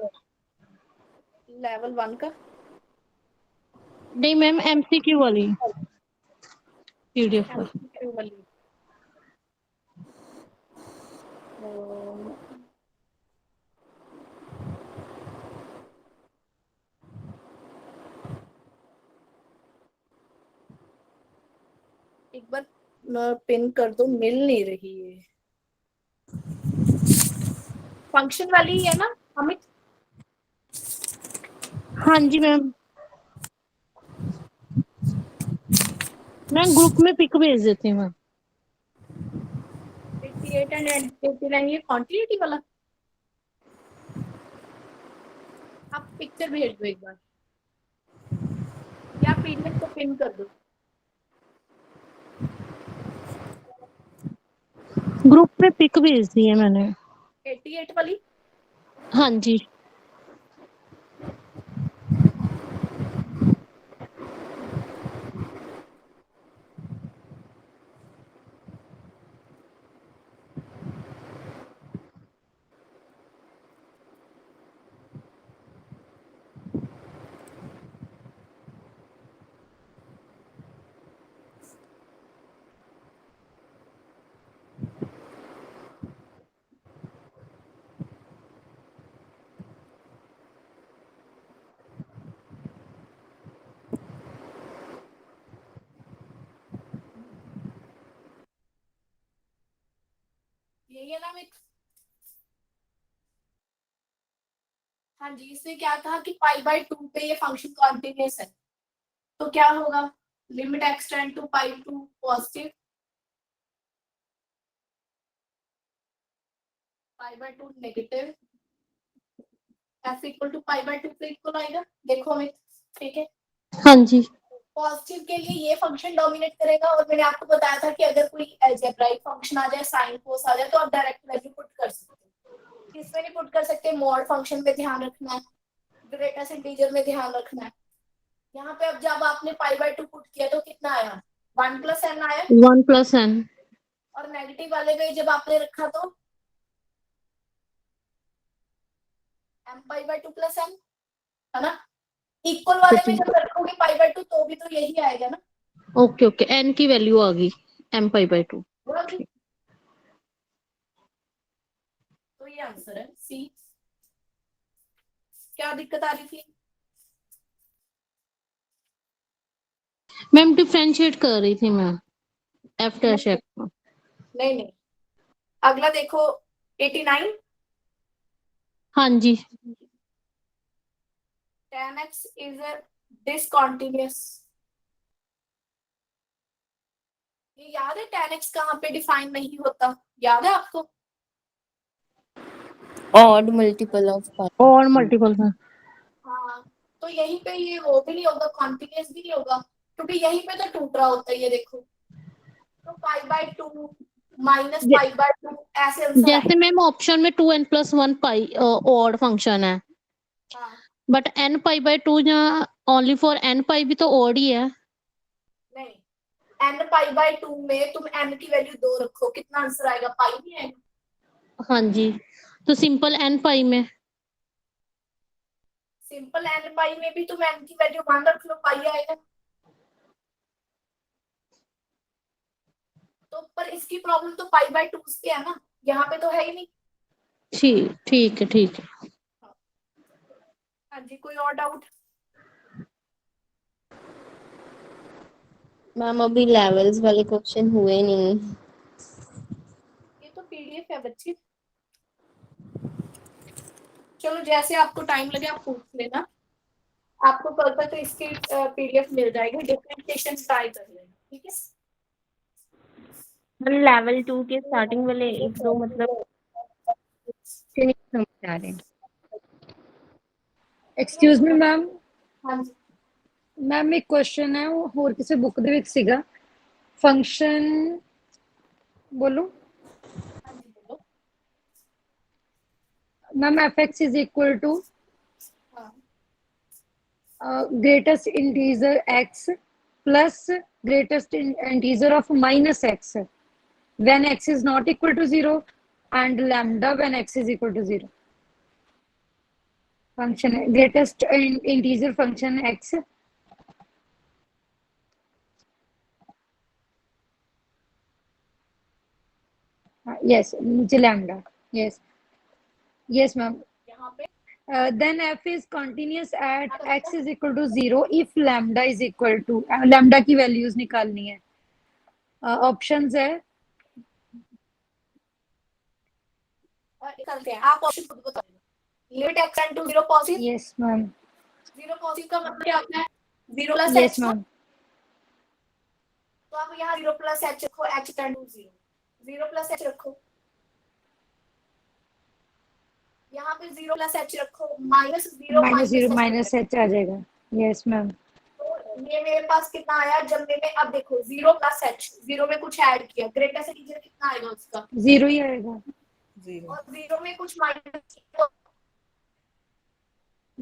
Speaker 2: लेवल 1 का?
Speaker 9: नहीं मैम, एमसीक्यू वाली पीडीएफ।
Speaker 2: MCQ वाली। एक बार पिन कर दो, मिल नहीं रही है। फंक्शन वाली है ना अमित?
Speaker 9: हाँ जी मैम, मैं ग्रुप में पिक भेज देती हूँ मैम।
Speaker 2: 88 एंड 89 ये कॉन्टिन्यूटी वाला? आप पिक्चर भेज दो एक बार, या पीडीएफ को पिन कर दो।
Speaker 9: ग्रुप में पिक भेज दी है मैंने।
Speaker 2: 88 वाली?
Speaker 9: हाँ जी।
Speaker 2: यही है ना अमित? हाँ जी, इसमें क्या था कि π/2 पे ये फंक्शन कॉन्टिन्यूअस है, तो क्या होगा? Limit x tend to π2 positive, π/2 negative, f equal to π/2 पे इक्वल आएगा। देखो अमित, ठीक है?
Speaker 9: हाँ जी।
Speaker 2: पॉजिटिव के लिए ये फंक्शन डोमिनेट करेगा, और मैंने आपको बताया था कि अगर कोई अलजेब्राइक फंक्शन आ जाए, साइन कोस आ जाए, तो आप डायरेक्ट वैल्यू पुट कर सकते हो। किसमें नहीं पुट कर सकते? मॉड फंक्शन में ध्यान रखना है, ग्रेटेस्ट इंटीजर में ध्यान रखना है। यहाँ पे अब जब आपने π/2 पुट किया तो कितना आया? 1 + n आया।
Speaker 9: 1 + n।
Speaker 2: और नेगेटिव वाले में जब आपने रखा तो m π/2 + n, है ना? इक्वल वाले में जब रखोगे π/2 तो भी तो यही आएगा ना।
Speaker 9: ओके ओके, n की वैल्यू आ गई m π/2।
Speaker 2: तो ये आंसर है सी। क्या दिक्कत आ रही थी?
Speaker 9: मैम डिफरेंशिएट कर रही थी मैं f डैश x को।
Speaker 2: नहीं, अगला देखो 89।
Speaker 9: हाँ जी।
Speaker 2: tan x is a discontinuous। ये याद है tan x कहाँ पे डिफाइन नहीं होता? याद है आपको?
Speaker 11: ऑड मल्टीपल ऑफ पाई।
Speaker 9: और मल्टीपल में।
Speaker 2: हाँ, तो यहीं पे ये वो भी नहीं होगा, कॉन्टिन्यूअस भी नहीं होगा, क्योंकि यहीं पे तो टूट रहा होता है। ये देखो, तो π/2 - π/2 ऐसे आंसर
Speaker 9: जैसे मैम ऑप्शन में 2n + 1 पाई ऑड फंक्शन है, बट n π/2 जहाँ ओनली फॉर n पाई भी तो ऑड ही है।
Speaker 2: नहीं, n पाई बाय 2 में तुम n की वैल्यू 2 रखो, कितना आंसर आएगा? पाई नहीं आएगा?
Speaker 9: हाँ जी, तो सिंपल n पाई में।
Speaker 2: सिंपल n पाई में भी तुम n की वैल्यू 1 रख लो, पाई आएगा। तो पर इसकी प्रॉब्लम तो पाई बाय 2 पे है ना, यहाँ पे तो है ही नहीं।
Speaker 9: ठीक है ठीक है।
Speaker 2: हाँ जी, कोई और डाउट?
Speaker 11: मैम अभी लेवल्स वाले क्वेश्चन हुए नहीं।
Speaker 2: ये तो पीडीएफ है बच्चे। चलो जैसे आपको टाइम लगे आप पूछ लेना, आपको कल तक इसकी पीडीएफ मिल जाएगी, डिफरेंशिएशन ट्राई कर लेना, ठीक है।
Speaker 11: हम लेवल 2 के स्टार्टिंग वाले एक दो मतलब नहीं समझ आ रहे।
Speaker 5: एक्सक्यूज मी मैम,
Speaker 2: हाँ जी,
Speaker 5: मैम एक क्वेश्चन है वो ਹੋਰ ਕਿਸੇ ਬੁੱਕ ਦੇ ਵਿੱਚ ਸੀਗਾ ਫੰਕਸ਼ਨ ਬੋਲੋ
Speaker 2: हाँ जी बोलो।
Speaker 5: Ma'am fx is equal to
Speaker 2: हाँ
Speaker 5: greatest integer x plus greatest integer of minus x when x is not equal to 0 and lambda when x is equal to 0. Function greatest integer function x. Yes, नीचे lambda. Yes, yes, ma'am.
Speaker 2: यहाँ पे
Speaker 5: Then f is continuous at x is equal to 0 if lambda is equal to lambda की values निकालनी है. Options है
Speaker 2: निकलते हैं, आप ऑप्शन खुद बता देना। Limit x tend to 0 positive.
Speaker 5: yes ma'am.
Speaker 2: 0 positive का मतलब क्या होता है? 0 प्लस
Speaker 5: Yes
Speaker 2: h।
Speaker 5: ma'am.
Speaker 2: तो आप यहाँ 0 प्लस h रखो, h tend to 0, 0 plus h रखो, यहाँ पे 0 प्लस h रखो, माइनस 0
Speaker 5: minus 0 minus h आ जाएगा. Yes ma'am.
Speaker 2: तो ये मेरे पास कितना आया? जब मैंने अब देखो 0 प्लस h, 0 में कुछ ऐड किया, ग्रेटेस्ट इंटीजर कितना आएगा उसका?
Speaker 5: 0 ही आएगा.
Speaker 2: और 0 में कुछ माइनस,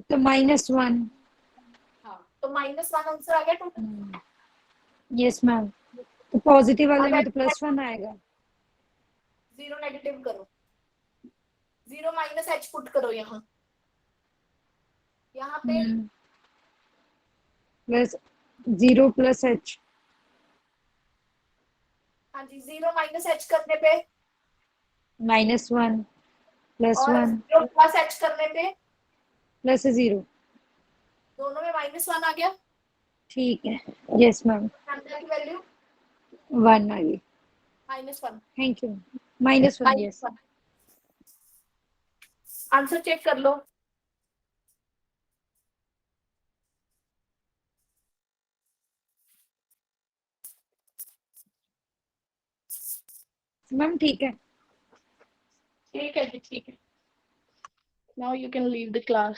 Speaker 5: तो -1.
Speaker 2: हाँ तो -1 आंसर आ गया टोटल।
Speaker 5: Yes ma'am. तो पॉजिटिव वाले में तो +1 आएगा.
Speaker 2: 0 नेगेटिव करो, 0 माइनस h पुट करो यहाँ पे
Speaker 5: प्लस 0 प्लस h.
Speaker 2: हाँ जी, 0 माइनस h करने पे
Speaker 5: -1
Speaker 2: और
Speaker 5: +1
Speaker 2: 0 प्लस h करने पे
Speaker 5: +0.
Speaker 2: दोनों में -1 आ गया।
Speaker 5: ठीक है. Yes ma'am.
Speaker 2: लैम्डा की वैल्यू
Speaker 5: 1 आ गई.
Speaker 2: -1।
Speaker 5: Thank you. -1. Yes.
Speaker 2: Answer check कर लो।
Speaker 5: मैम ठीक है.
Speaker 2: ठीक है जी, ठीक है। Now you can leave the class.